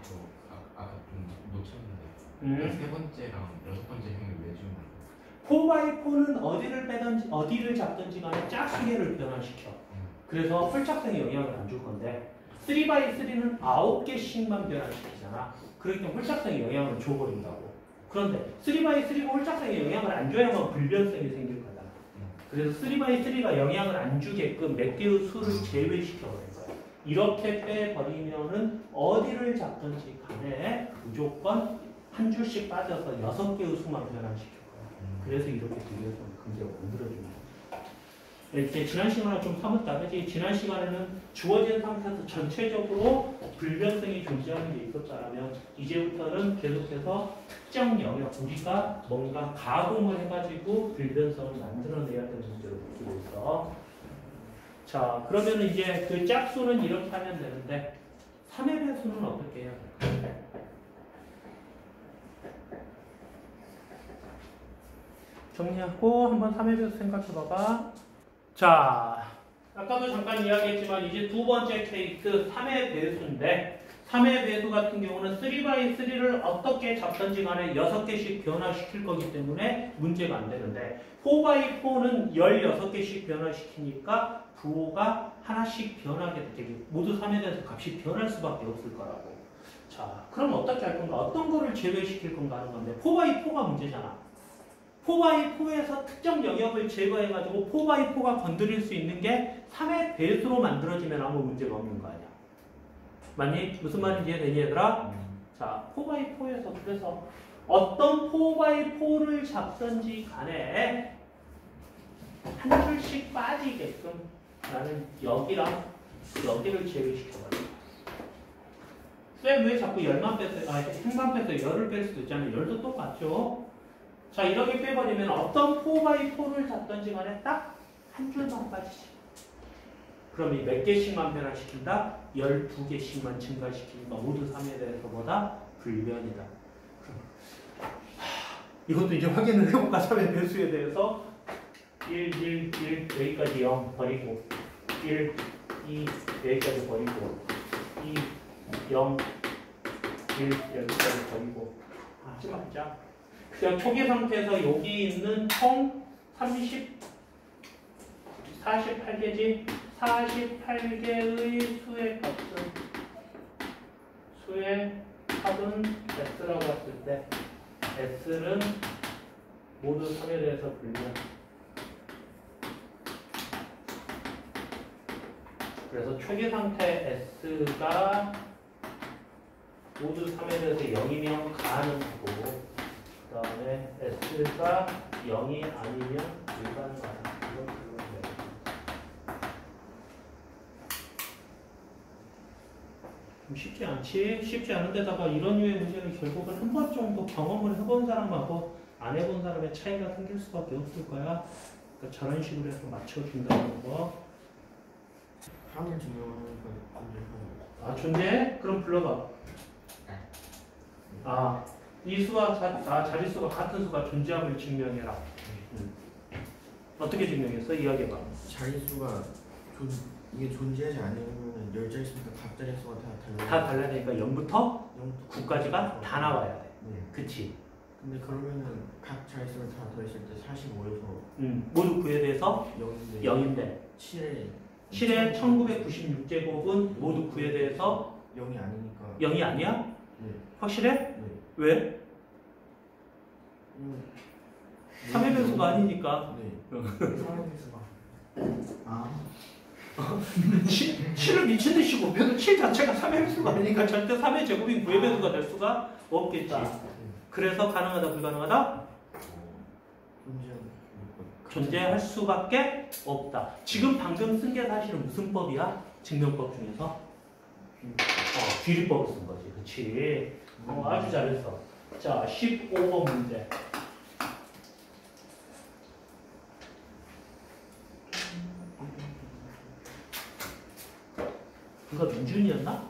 저 아까 좀 놓쳤는데 세 번째랑 여섯 번째 행을 왜 주는 거예요? 4x4는 어디를 빼든지 어디를 잡든지 간에 짝수개를 변환시켜. 그래서 홀짝성에 영향을 안 줄 건데 3x3는 9개씩만 변환시키잖아. 그렇기 때문에 홀짝성에 영향을 줘버린다고. 그런데 3x3가 홀짝성에 영향을 안 줘야만 불변성이 생길 거잖아. 그래서 3x3가 영향을 안 주게끔 몇 개의 수를 제외시켜버린 거예요. 이렇게 빼버리면은 어디를 잡든지 간에 무조건 한 줄씩 빠져서 6개의 수만 변환시킬 거예요. 그래서 이렇게 뒤에서 긍정을 만들어주는 거예요. 이제 지난 시간에 좀 사뭇다, 그지? 지난 시간에는 주어진 상태에서 전체적으로 불변성이 존재하는 게 있었다면 이제부터는 계속해서 특정 영역, 우리가 뭔가 가공을 해가지고 불변성을 만들어내야 되는 문제를 보고 있어. 자, 그러면 이제 그 짝수는 이렇게 하면 되는데 3의 배수는 어떻게 해야 될까요? 정리하고 한번 3의 배수 생각해 봐봐. 자, 아까도 잠깐 이야기했지만 이제 두 번째 케이스 3의 배수인데 3의 배수 같은 경우는 3x3를 어떻게 잡든지 간에 6개씩 변화시킬 거기 때문에 문제가 안 되는데 4x4는 16개씩 변화시키니까 부호가 하나씩 변하게 되게 모두 3에 대해서 값이 변할 수밖에 없을 거라고. 자, 그럼 어떻게 할 건가? 어떤 거를 제외시킬 건가 하는 건데 4x4가 문제잖아. 4x4에서 특정 영역을 제거해가지고 4x4가 건드릴 수 있는 게 3의 배수로 만들어지면 아무 문제가 없는 거 아니야. 맞니? 무슨 말인지 이해되니 얘들아? 자, 4x4에서 그래서 어떤 4x4를 잡든지 간에 한 줄씩 빠지게끔 나는 여기랑 여기를 제외시켜버려. 쌤 왜 자꾸 열만 뺐어요? 행만 뺐어요. 열을 뺄 수도 있잖아요. 열도 똑같죠? 자, 이렇게 빼버리면 어떤 4x4를 잡든지 간에 딱 한 줄만 빠지지. 그럼 이 몇 개씩만 변화시킨다? 12개씩만 증가시키니까 모두 3에 대해서 보다 불변이다. 이것도 이제 확인을 해볼까? 3의 배수에 대해서 1, 1, 1 여기까지 0 버리고 1, 2 여기까지 버리고 2, 0, 1 여기까지 버리고 하지 말자. 그냥 초기 상태에서 여기 있는 총 48개지? 48개의 수의 합은 S라고 했을 때 S는 모두 3에 대해서 불변. 그래서 초기 상태 S가 모두 3에 대해서 0이면 가는 거고 그 다음에 S가 0이 아니면 불가능하다. 쉽지 않지? 쉽지 않은데다가 이런 류의 문제는 결국은 한 번 정도 경험을 해본 사람하고 안 해본 사람의 차이가 생길 수밖에 없을 거야. 그러니까 저런 식으로 해서 맞춰준다는 거. 하늘 증명하는 건 존재하는 아, 존재? 그럼 불러봐. 아, 이 수와 자릿수가 같은 수가 존재함을 증명해라. 어떻게 증명했어? 이야기해봐. 자릿수가 이게 존재하지 않으면 열 자릿수니까 각 자릿수가 다 달라야 되니까 0부터 9까지가 다 나와야 돼. 네. 그치? 근데 그러면은 각 자릿수를 다 더했을 때 45에서 모두 9에 대해서 0인데 0인데 7의 1996제곱은 모두 9에 대해서 0이 아니니까 0이 아니야? 네. 확실해? 네. 왜? 3의 변수가 아니니까. 네. 3의 배수가 아 7을 미친 듯이 곱해도 7 자체가 3의 변수가 아니니까 절대 3의 제곱인 9의 변수가 될 수가 없겠지. 그래서 가능하다 불가능하다? 존재할 수밖에 없다. 지금 방금 쓴 게 사실은 무슨 법이야? 증명법 중에서? 귀리법을 쓴 거지. 그치? 아주 잘했어. 자, 15번 문제. 그거 민준이었나?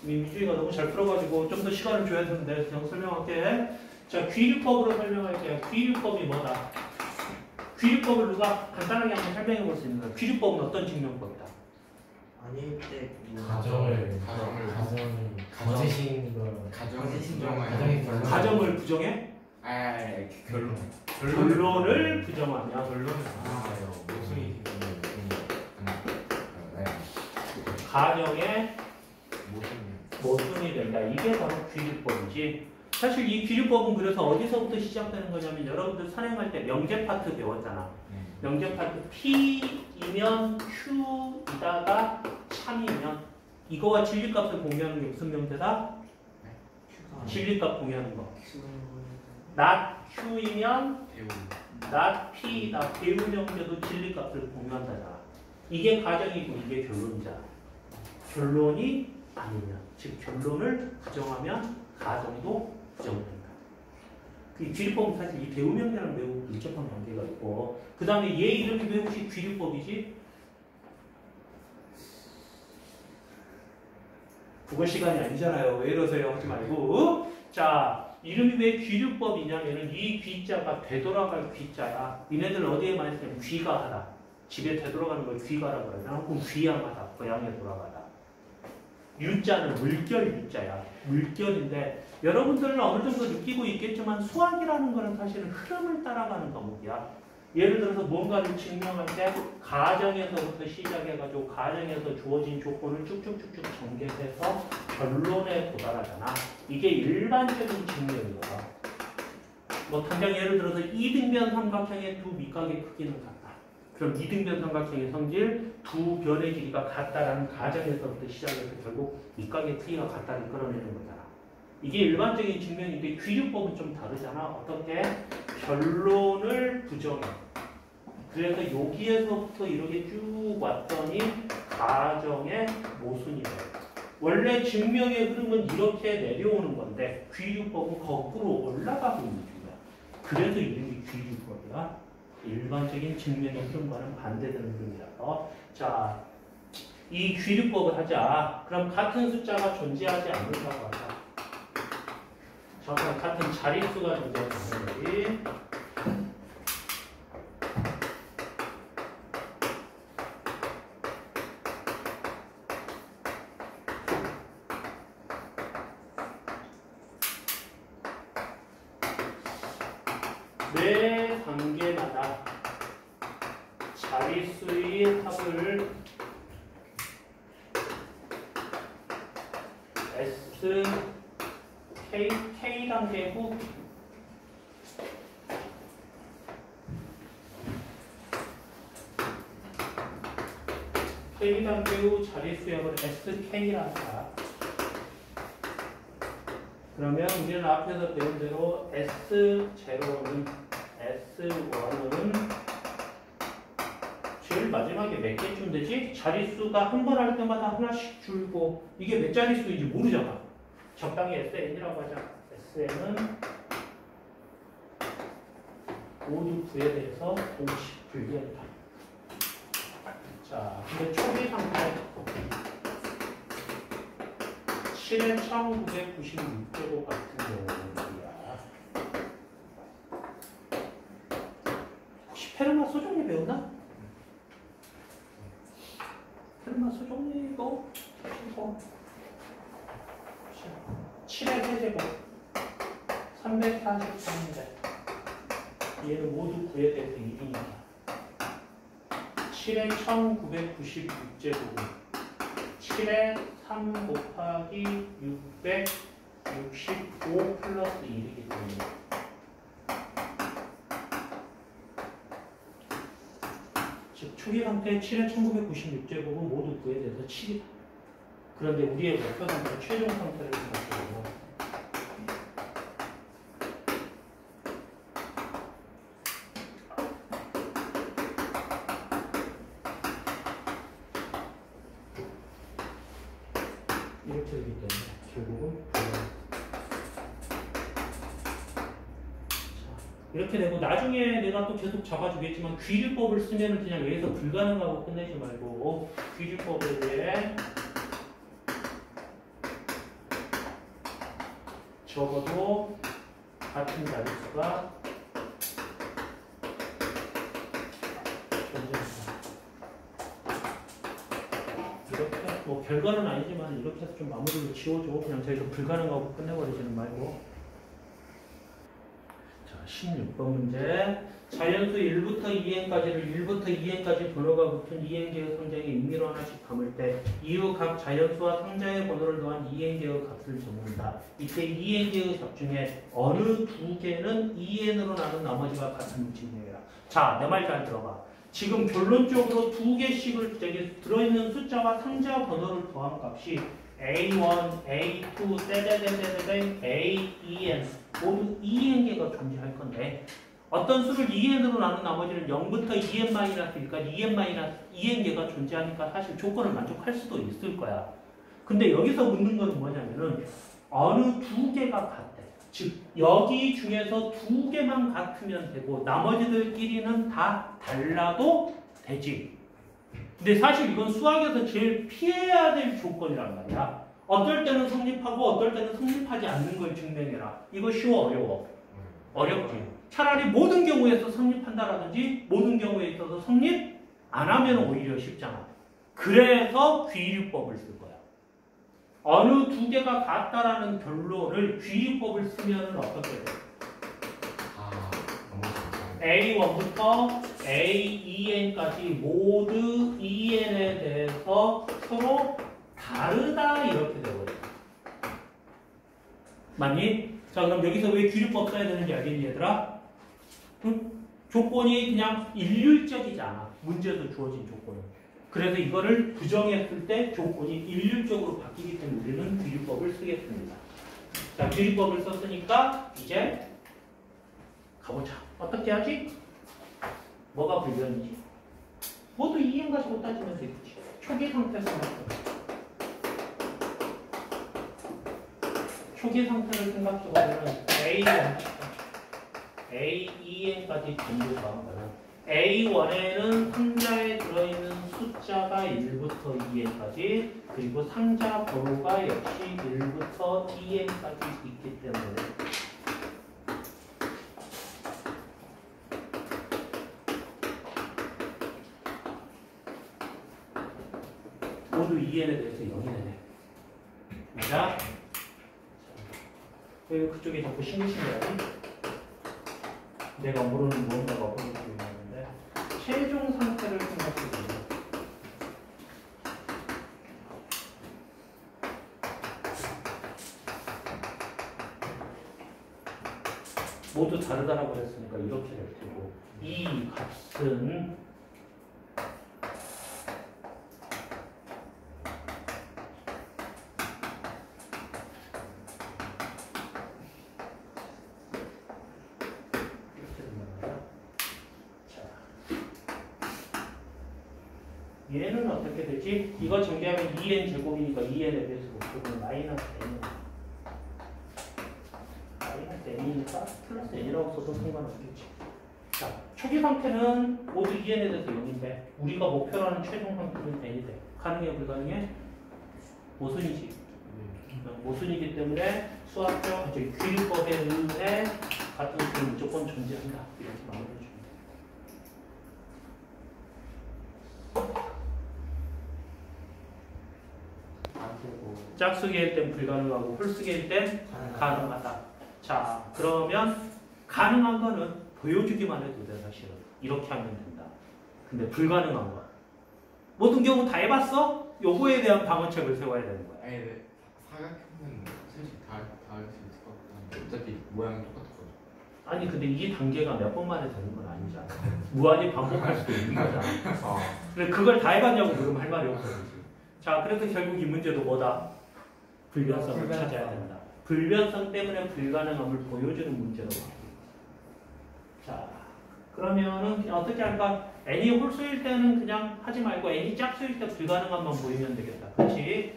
민준이가 너무 잘 풀어가지고 좀 더 시간을 줘야 되는데 그냥 설명할게. 자, 귀리법으로 설명할게요. 귀리법이 뭐다? 귀리법을 누가 간단하게 한번 설명해 볼 수 있는 거야. 귀리법은 어떤 증명법이다? 아닐 때 가정을 거짓인 걸 가정을 부정해? 결론을 부정하냐? 가정의 모순이 된다. 이게 바로 귀리법이지. 사실 이 귀류법은 그래서 어디서부터 시작되는 거냐면 여러분들 산행할 때 명제 파트 배웠잖아. 명제 파트 P이면 Q이다가 참이면 이거와 진리값을 공유하는 게 무슨 명제다? 진리값 공유하는 거. not Q이면 배우. not P이다. 배우 명제도 진리값을 공유한다잖아. 이게 가정이고 이게 결론이잖아. 결론이 아니면 즉 결론을 부정하면 가정도 부정된다. 그 귀류법은 사실 이 배우 명제랑 매우 밀접한 관계가 있고 그 다음에 얘 이름이 왜 혹시 귀류법이지? 국어 시간이 아니잖아요. 왜 이러세요? 하지 말고. 자, 이름이 왜 귀류법이냐면은 이 귀자가 되돌아갈 귀자야. 니네들 어디에 많이 쓰냐면 귀가하다. 집에 되돌아가는 걸 귀가라고 그러잖아. 그럼 귀양하다. 고향에 돌아가다. 유자는 물결 유자야. 물결인데 여러분들은 어느 정도 느끼고 있겠지만 수학이라는 거는 사실은 흐름을 따라가는 과목이야. 예를 들어서 뭔가를 증명할 때 가정에서부터 시작해가지고 가정에서 주어진 조건을 쭉쭉쭉쭉 전개해서 결론에 도달하잖아. 이게 일반적인 증명이거든. 뭐 당장 예를 들어서 이등변 삼각형의 두 밑각의 크기는 같다. 그럼 이등변 삼각형의 성질 두 변의 길이가 같다라는 가정에서부터 시작해서 결국 밑각의 크기가 같다를 끌어내는 거잖아. 이게 일반적인 증명인데 귀류법은 좀 다르잖아. 어떻게? 결론을 부정해. 그래서 여기에서부터 이렇게 쭉 왔더니 가정의 모순이 돼. 원래 증명의 흐름은 이렇게 내려오는 건데 귀류법은 거꾸로 올라가고 있는 중이야. 그래서 이름이 귀류법이야. 일반적인 증명의 흐름과는 반대되는 흐름이라서. 자, 이 귀류법을 하자. 그럼 같은 숫자가 존재하지 않는다고 하자. 잠깐 같은 자릿수가 존재하지 않는 거지. 매 단계마다 자릿수의 합을 S, K 단계 후 K 단계 후 자릿수의 합을 SK라 한다. 그러면 우리는 앞에서 배운 대로 S0는 S1은 제일 마지막에 몇 개쯤 되지? 자릿수가 한 번 할 때마다 하나씩 줄고 이게 몇 자릿수인지 모르잖아. 적당히 SN이라고 하자. SN은 모두 9에 대해서 공식 분리한다. 자, 근데 초기 상태 7의 1996제곱 같은 경우는 말이야. 혹시 페르마 소정리 배웠나? 페르마 소정리 이거? 7의 세제곱 343인데 얘는 모두 9에 대해서 1이니까 7의 1996제곱 7의 3 곱하기 665 플러스 1이기 때문에 즉 초기 상태 7의 1996제곱은 모두 9에 대해서 7이다. 그런데 우리의 목표 상태 최종 상태를 가지고 이렇게 되기 때문에 결국은 이렇게 되고 나중에 내가 또 계속 잡아주겠지만 귀류법을 쓰면은 그냥 여기서 불가능하고 끝내지 말고 귀류법에 대해 적어도 같은 자릿수가 존재한다. 이렇게 뭐 별거는 아니지만 이렇게 해서 좀 마무리를 지워줘. 그냥 저희도 불가능하고 끝내버리지는 말고. 자, 16번 문제. 자연수 1부터 2n까지를 1부터 2n까지 번호가 붙은 2n개의 상자에 임의로 하나씩 담을 때 이후 각 자연수와 상자의 번호를 더한 2n개의 값을 적는다. 이때 2n개의 값 중에 어느 두 개는 2n으로 나눈 나머지가 같은 문제입니다. 자, 내 말 잘 들어봐. 지금 결론적으로 두 개씩을 저기 들어있는 숫자와 상자 번호를 더한 값이 A1, A2, AEN 모두 2n개가 존재할 건데 어떤 수를 2n으로 나눈 나머지는 0부터 2n-1까지 2n개가 존재하니까 사실 조건을 만족할 수도 있을 거야. 근데 여기서 묻는 건 뭐냐면은 어느 두 개가 같대. 즉 여기 중에서 두 개만 같으면 되고 나머지들끼리는 다 달라도 되지. 근데 사실 이건 수학에서 제일 피해야 될 조건이란 말이야. 어떨 때는 성립하고 어떨 때는 성립하지 않는 걸 증명해라. 이거 쉬워 어려워? 어렵지. 차라리 모든 경우에서 성립한다라든지 모든 경우에 있어서 성립 안 하면 오히려 쉽잖아. 그래서 귀율법을 쓸 거야. 어느 두 개가 같다라는 결론을 귀율법을 쓰면 어떻게 돼? A1부터 AEN까지 모두 EN에 대해서 서로 다르다 이렇게 되거든요. 맞니? 자, 그럼 여기서 왜 귀율법 써야 되는지 알겠니 얘들아? 응? 조건이 그냥 일률적이지 않아. 문제에서 주어진 조건은. 그래서 이거를 부정했을 때 조건이 일률적으로 바뀌기 때문에 우리는 귀율법을 쓰겠습니다. 자, 귀율법을 썼으니까 이제 가보자. 어떻게 하지? 뭐가 불변이지? 모두 2n 가지고 따지면 되겠지. 초기 상태 생각해봐. 초기 상태를 생각해보면 A2n까지 전부 더한 거는 A1에는 상자에 들어있는 숫자가 1부터 2n까지 그리고 상자 번호가 역시 1부터 2n까지 있기 때문에 모두 2n에 대해서 0이 되네. 맞아? 왜 그쪽에 자꾸 신경쓰냐지? 내가 모르는 뭔가가 보여주고 있는데 최종 상태를 생각해보면 모두 다르다라고 했으니까 이렇게 될 테고 이 값은 얘는 어떻게 되지? 이거 정리하면 2n 제곱이니까 2n에 대해서 목표는 마이너스 n이니까 플러스 n이라고 써도 상관없겠지. 자, 초기 상태는 모두 2n에 대해서 0인데 우리가 목표라는 최종 상태는 n이 돼. 가능해 불가능해? 모순이지. 모순이기 때문에 수학적 귀율법에 의해 같은 수는 무조건 존재한다. 이렇게 마무리해 줍니다. 짝수기일 땐 불가능하고 홀수기일 땐 가능하다. 자, 그러면 가능한 거는 보여주기만 해도 돼 사실은. 이렇게 하면 된다. 근데 불가능한 거 모든 경우 다 해봤어? 요거에 대한 방어책을 세워야 되는 거야. 아니 근데 사각형은 솔직히 다 할 수 있을 것 같은데 어차피 모양이 똑같거든. 아니 근데 이 단계가 몇 번 만에 되는 건 아니잖아. 무한히 반복할 수도 있는 거잖아. 근데 그걸 다 해봤냐고 그러면 할 말이 없어. 자, 그래서 결국 이 문제도 뭐다? 불변성을 찾아야 된다. 불변성 때문에 불가능함을 보여주는 문제로. 자, 그러면은 어떻게 할까? n이 홀수일 때는 그냥 하지 말고 n이 짝수일 때 불가능함만 보이면 되겠다. 그렇지?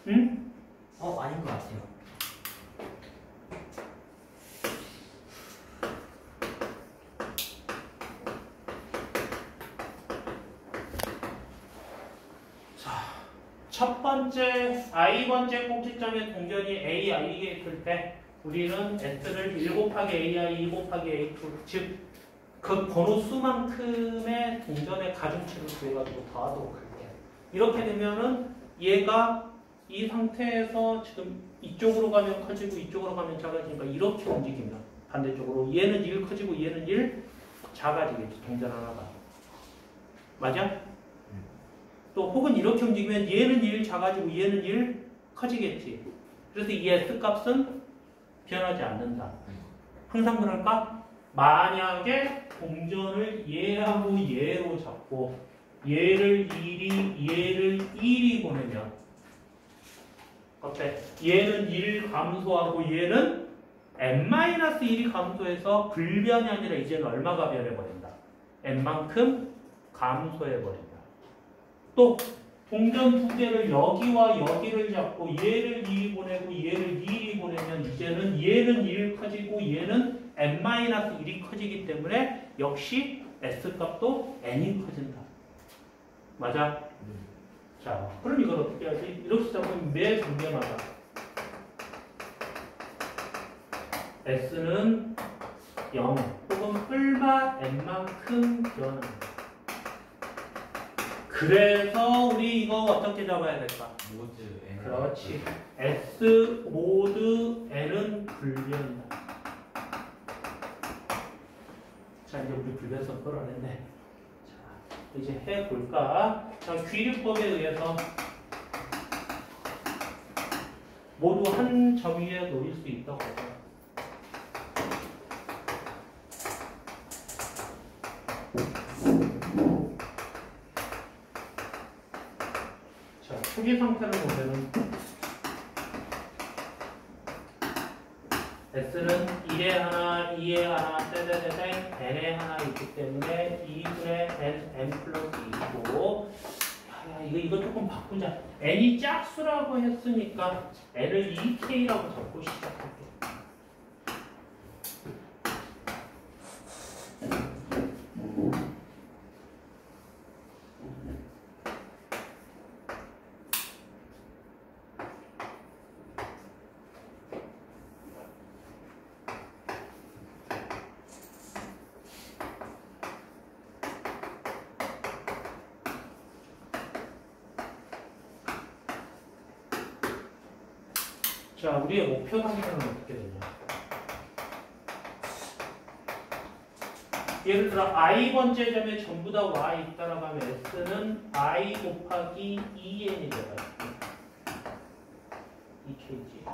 응? 아닌 것 같아요. 첫 번째 i번째 꼭지점의 동전이 ai에 있을 때 우리는 s를 1 곱하기 ai, 2 곱하기 a2 즉 그 번호 수만큼의 동전의 가중치를 구해가지고 더하도록 할게요. 이렇게 되면은 얘가 이 상태에서 지금 이쪽으로 가면 커지고 이쪽으로 가면 작아지니까 이렇게 움직이면 반대쪽으로 얘는 1 커지고 얘는 1 작아지겠지. 동전 하나가. 맞아? 또 혹은 이렇게 움직이면 얘는 1 작아지고 얘는 1 커지겠지. 그래서 이 S값은 변하지 않는다. 항상 그럴까? 만약에 동전을 얘하고 얘로 잡고 얘를 1이 얘를 1이 보내면 어때? 얘는 1 감소하고 얘는 n-1이 감소해서 불변이 아니라 이제는 얼마가 변해버린다? n만큼 감소해버린다. 또 동전 두 개를 여기와 여기를 잡고 얘를 2 보내고 얘를 2 보내면 이제는 얘는 1 커지고 얘는 n-1이 커지기 때문에 역시 S값도 n이 커진다. 맞아? 자, 그럼 이걸 어떻게 하지? 이렇게 잡으면 매 단계마다 S는 0 혹은 뿔마 n만큼 변한다. 그래서 우리 이거 어떻게 잡아야 될까? 모드 N. 그렇지. S 모드 N은 불변이다. 자, 이제 우리 불변성 끌어냈네. 자, 이제 해볼까? 자, 귀류법에 의해서 모두 한 점 위에 놓일 수 있다고 하죠. 자, 초기 상태를 보면은 S는 1에 하나, 2에 하나, 떼떼떼떼 n에 하나 있기 때문에 2분의 n 플러스 2고 이거 조금 바꾸자. n이 짝수라고 했으니까 n을 2k라고 적고 시작할게. 자, 우리의 목표 상태는 어떻게 되냐? 예를 들어 i번째 점에 전부 다 y 있다라고 하면 s는 i 곱하기 2n이 되어요. 2kg.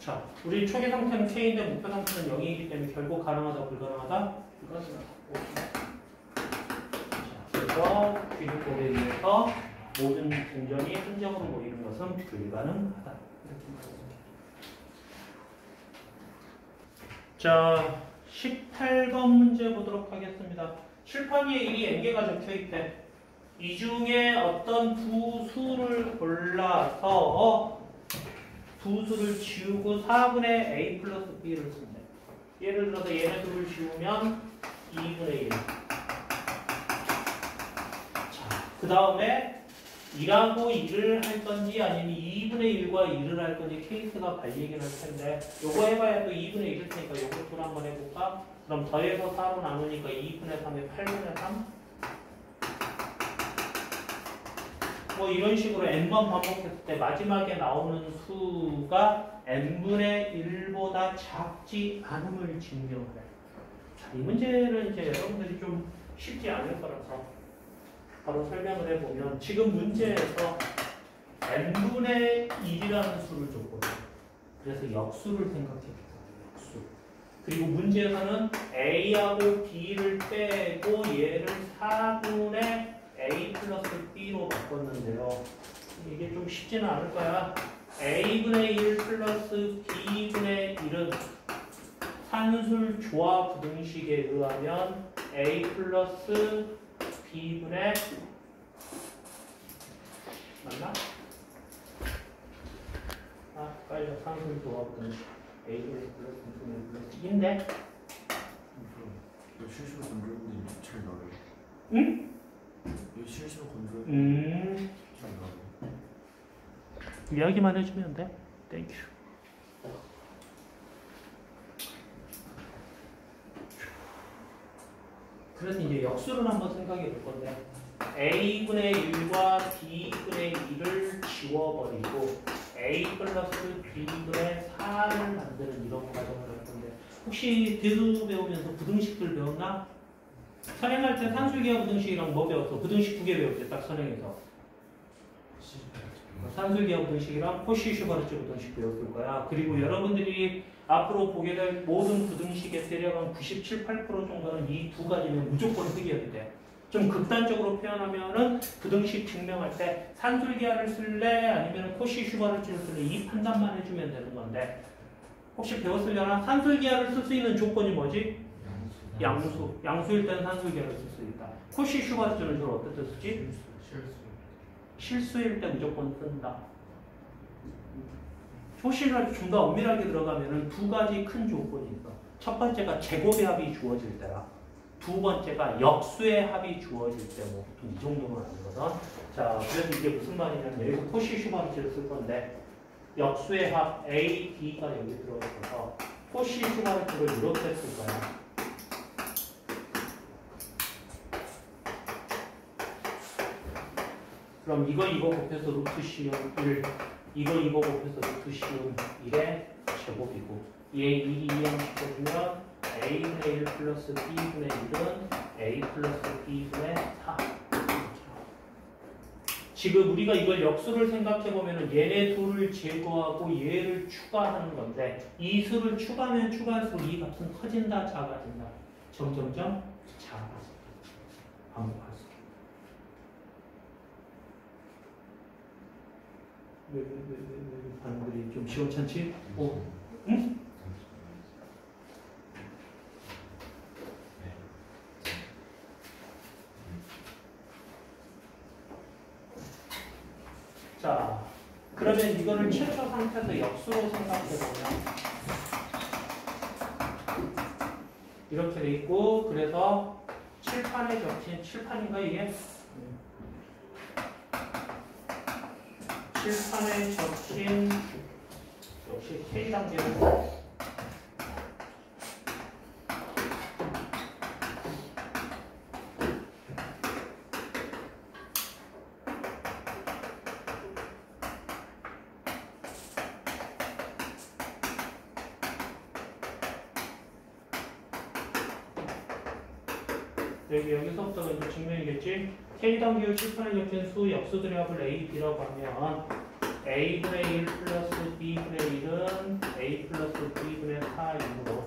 자, 우리 초기 상태는 k인데 목표 상태는 0이기 때문에 결국 가능하다, 불가능하다? 불가능하다. 자, 그래서 귀속법에 의해서 모든 동전이 한정으로 모이는 것은 불가능하다. 이렇게 말합니다. 자, 18번 문제 보도록 하겠습니다. 칠판 위에 1이 n개가 적혀있대. 이 중에 어떤 두 수를 골라서 두 수를 지우고 4분의 a 플러스 b를 쓴대. 예를 들어서 얘네 둘을 지우면 2분의 1. 자, 그 다음에 2라고 1을 할 건지 아니면 2분의 1과 1을 할 건지 케이스가 갈리긴 할 텐데 요거 해봐야 또 2분의 1일 테니까 요거 둘 한번 해볼까? 그럼 더해서 4로 나누니까 2분의 3에 8분의 3? 뭐 이런 식으로 n번 반복했을 때 마지막에 나오는 수가 n분의 1보다 작지 않음을 증명을 해. 자, 이 문제는 이제 여러분들이 좀 쉽지 않을 거라서 바로 설명을 해보면 지금 문제에서 n분의 1이라는 수를 줬거든요. 그래서 역수를 생각해볼게요. 역수. 그리고 문제에서는 a하고 b를 빼고 얘를 4분의 a 플러스 b로 바꿨는데요. 이게 좀 쉽지는 않을 거야. a분의 1 플러스 b분의 1은 산술 조화 부등식에 의하면 a 플러스 B분의 맞나? 아, 빨리 상승 조합은 A분의 플러스 B분의 플러스 B인데 이거 실수로 건드렸는데 잘 나와요. 응? 이거 실수로 건드렸는데 잘 나와요. 이야기만 해주면 돼. 땡큐. 그래서 이제 역수를 한번 생각해 볼 건데 A분의 1과 B분의 2를 지워버리고 A 플러스 B분의 4를 만드는 이런 과정을 할 건데 혹시 대수 배우면서 부등식들 배웠나? 선행할 때 산술기하 부등식이랑 뭐 배웠어? 부등식 2개 배웠지 딱 선행해서 산술기하 부등식이랑 코시-슈바르트 부등식 배웠을 거야. 그리고 여러분들이 앞으로 보게 될 모든 부등식의 대략 한 97, 8% 정도는 이 두 가지는 무조건 흑이어야 돼. 좀 극단적으로 표현하면은 부등식 증명할 때 산술기하를 쓸래 아니면 코시-슈바르트를 쓸래 이 판단만 해주면 되는 건데 혹시 배웠으려나? 산술기하를 쓸 수 있는 조건이 뭐지? 양수. 양수일 때는 산술기하를 쓸 수 있다. 코시-슈바르트는 주로 어떨 때 쓰지? 실수일 때 무조건 쓴다. 코시를 좀 더 엄밀하게 들어가면은 두 가지 큰 조건이 있어. 첫 번째가 제곱의 합이 주어질 때라. 두 번째가 역수의 합이 주어질 때 뭐 보통 이 정도는 아니거든. 자, 그래서 이게 무슨 말이냐면 여기서 코시-슈바르트를 쓸 건데 역수의 합 A, B가 여기 들어있어서 코시-슈바르트를 이렇게 쓸 거야. 그럼 이거 곱해서 루트 시온 1 이거 곱해서 루트 시온 1의 제곱이고 얘 1이 2형식해주면 A분의 1 플러스 B분의 1은 A 플러스 B분의 4 지금 우리가 이걸 역수를 생각해보면 얘네 둘을 제거하고 얘를 추가하는 건데 이 수를 추가하면 추가할수록 이 값은 커진다 작아진다 점점점 작아진다 반복할 수 왜 반응들이 좀 시원찮지? 응? 자, 그러면 이거를 최초 상태에서 역수로 생각해보면 이렇게 돼 있고 그래서 칠판에 겹친 칠판인가 이게? 칠판에 적힌 역시 K단계로 여기서부터가 이제 증명이겠지? K단계의 칠판에 적힌 수 역수들의 합을 A, B라고 하면 A분의 1 플러스 B분의 1은 A 플러스 B분의 4이므로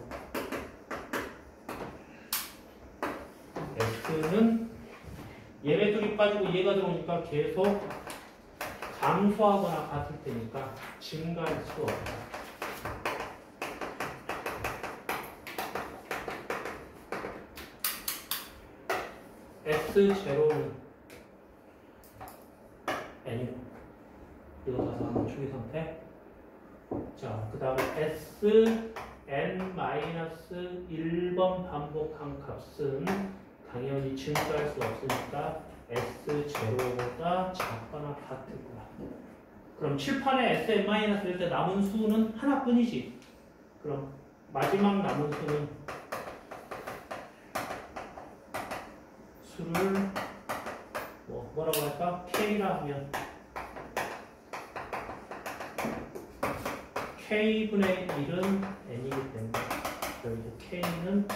X는 얘네 둘이 빠지고 얘가 들어오니까 계속 감소하거나 같을 테니까 증가할 수 없다. S0는 N이고 이거 다시 한번 추리 상태. 자, 그 다음에 Sn-1번 반복한 값은 당연히 증가할 수 없으니까 S0보다 작거나 같을 거야. 그럼 칠판에 Sn-1일 때 남은 수는 하나뿐이지. 그럼 마지막 남은 수는 수를 뭐라고 할까? K라 하면 K분의 1은 N이기 때문에 결국 K는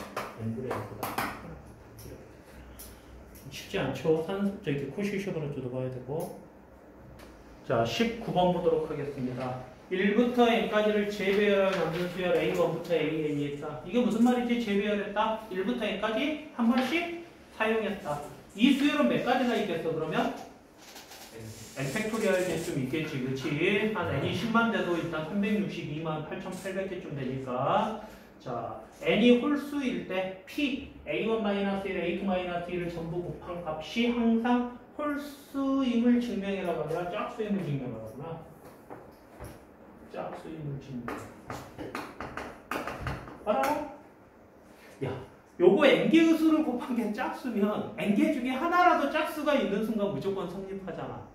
N분의 1보다 쉽지 않죠? 저기 코시-슈바르트도 봐야 되고. 자, 19번 보도록 하겠습니다. 1부터 N까지를 재배열 만든 수열 A1부터 AN이 했다. 이게 무슨 말이지? 재배열했다? 1부터 N까지 한 번씩 사용했다. 이 수열은 몇 가지나 있겠어 그러면? N팩토리얼 개쯤 있겠지, 그치? 한 N이 10만 돼도 일단 362만 8,800개쯤 되니까. 자, N이 홀수일 때 P A1-1, A2-1을 전부 곱한 값이 항상 홀수임을 증명이라고 하거나 짝수임을 증명하거나 짝수임을 증명. 알아? 야, 요거 n개의 수를 곱한 게 짝수면 n개 중에 하나라도 짝수가 있는 순간 무조건 성립하잖아.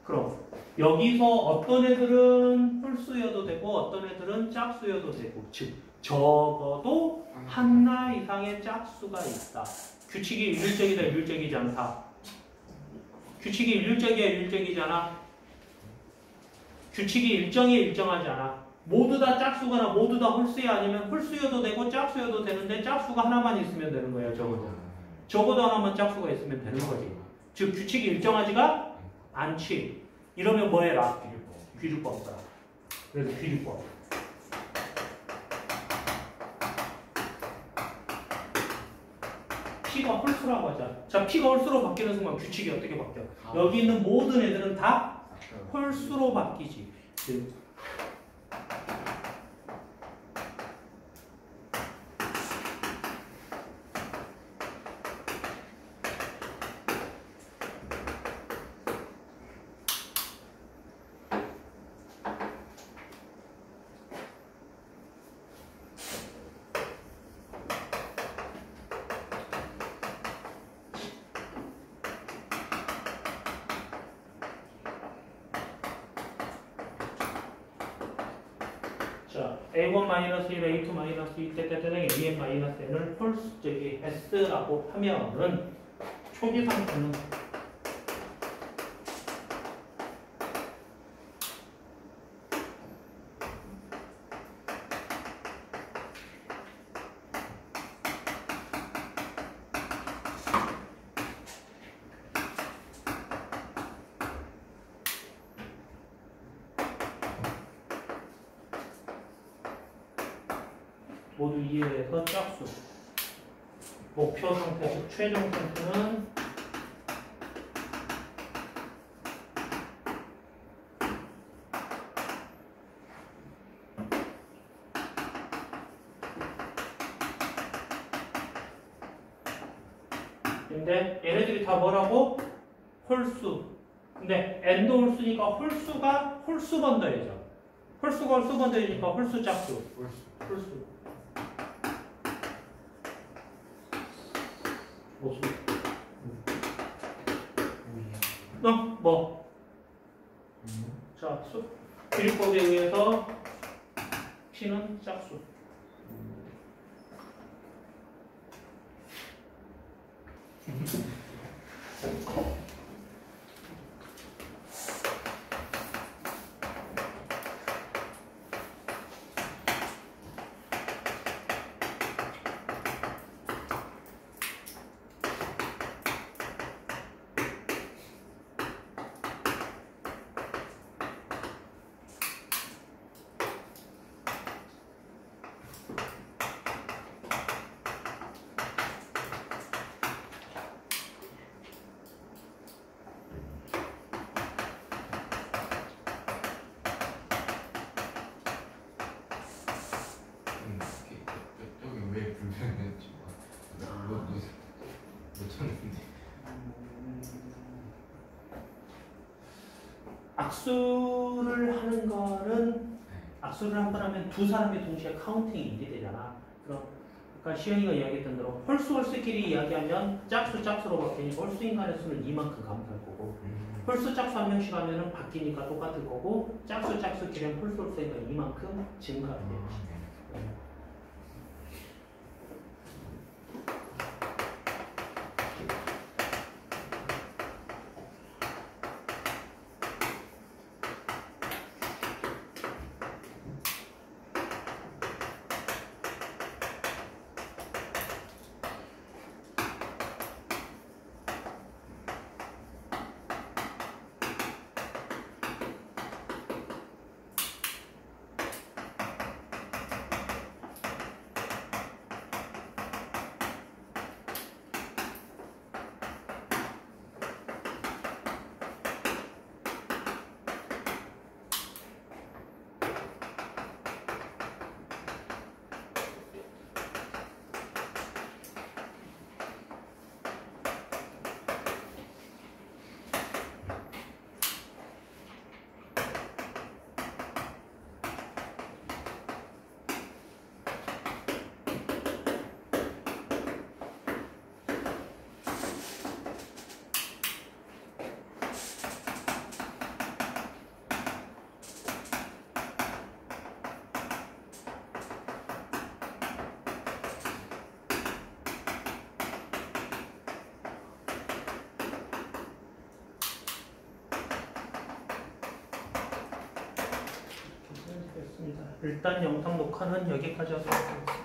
그럼 여기서 어떤 애들은 홀수여도 되고 어떤 애들은 짝수여도 되고, 즉 적어도 하나 이상의 짝수가 있다. 규칙이 일률적이다, 일률적이지 않다. 규칙이 일률적이야, 일률적이지 않아. 규칙이 일정해, 일정하지 않아. 모두 다 짝수거나 모두 다 홀수야, 아니면 홀수여도 되고 짝수여도 되는데 짝수가 하나만 있으면 되는 거야. 적어도 하나만 짝수가 있으면 되는 거지. 즉 규칙이 일정하지가 않지. 이러면 뭐 해라? 귀주법 써라. 그래서 귀주법. P가 홀수라고 하자. 자, P가 홀수로 바뀌는 순간 규칙이 어떻게 바뀌어? 여기 있는 모든 애들은 다 홀수로 바뀌지. 즉 A1-1, A2-2, 때때때때 AN-N을 홀수, 저기 S라고 하면은 초기 상태는 모두 이해해서 짝수. 목표 상태, 즉 최종 상태는 근데 얘네들이 다 뭐라고? 홀수. 근데 n도 홀수니까 홀수가 홀수번 더해져. 홀수가 홀수번 더해지니까 홀수 짝수. 홀수. 모습. 뭐? 자, 비율법에 의해서 P는 짝수. 왜 불편했지? 못 찾는데. 악수를 하는 거는 악수를 한 번 하면 두 사람이 동시에 카운팅이 인지되잖아. 그러니까 시영이가 이야기했던 대로 홀수끼리 이야기하면 짝수로 바뀌니 홀수 인간의 수는 이만큼 감소할 거고 홀수 짝수 한 명씩 하면은 바뀌니까 똑같을 거고 짝수끼리는 홀수가 이만큼 증가하게 되지. 일단 영상 녹화는 여기까지 하도록 하겠습니다.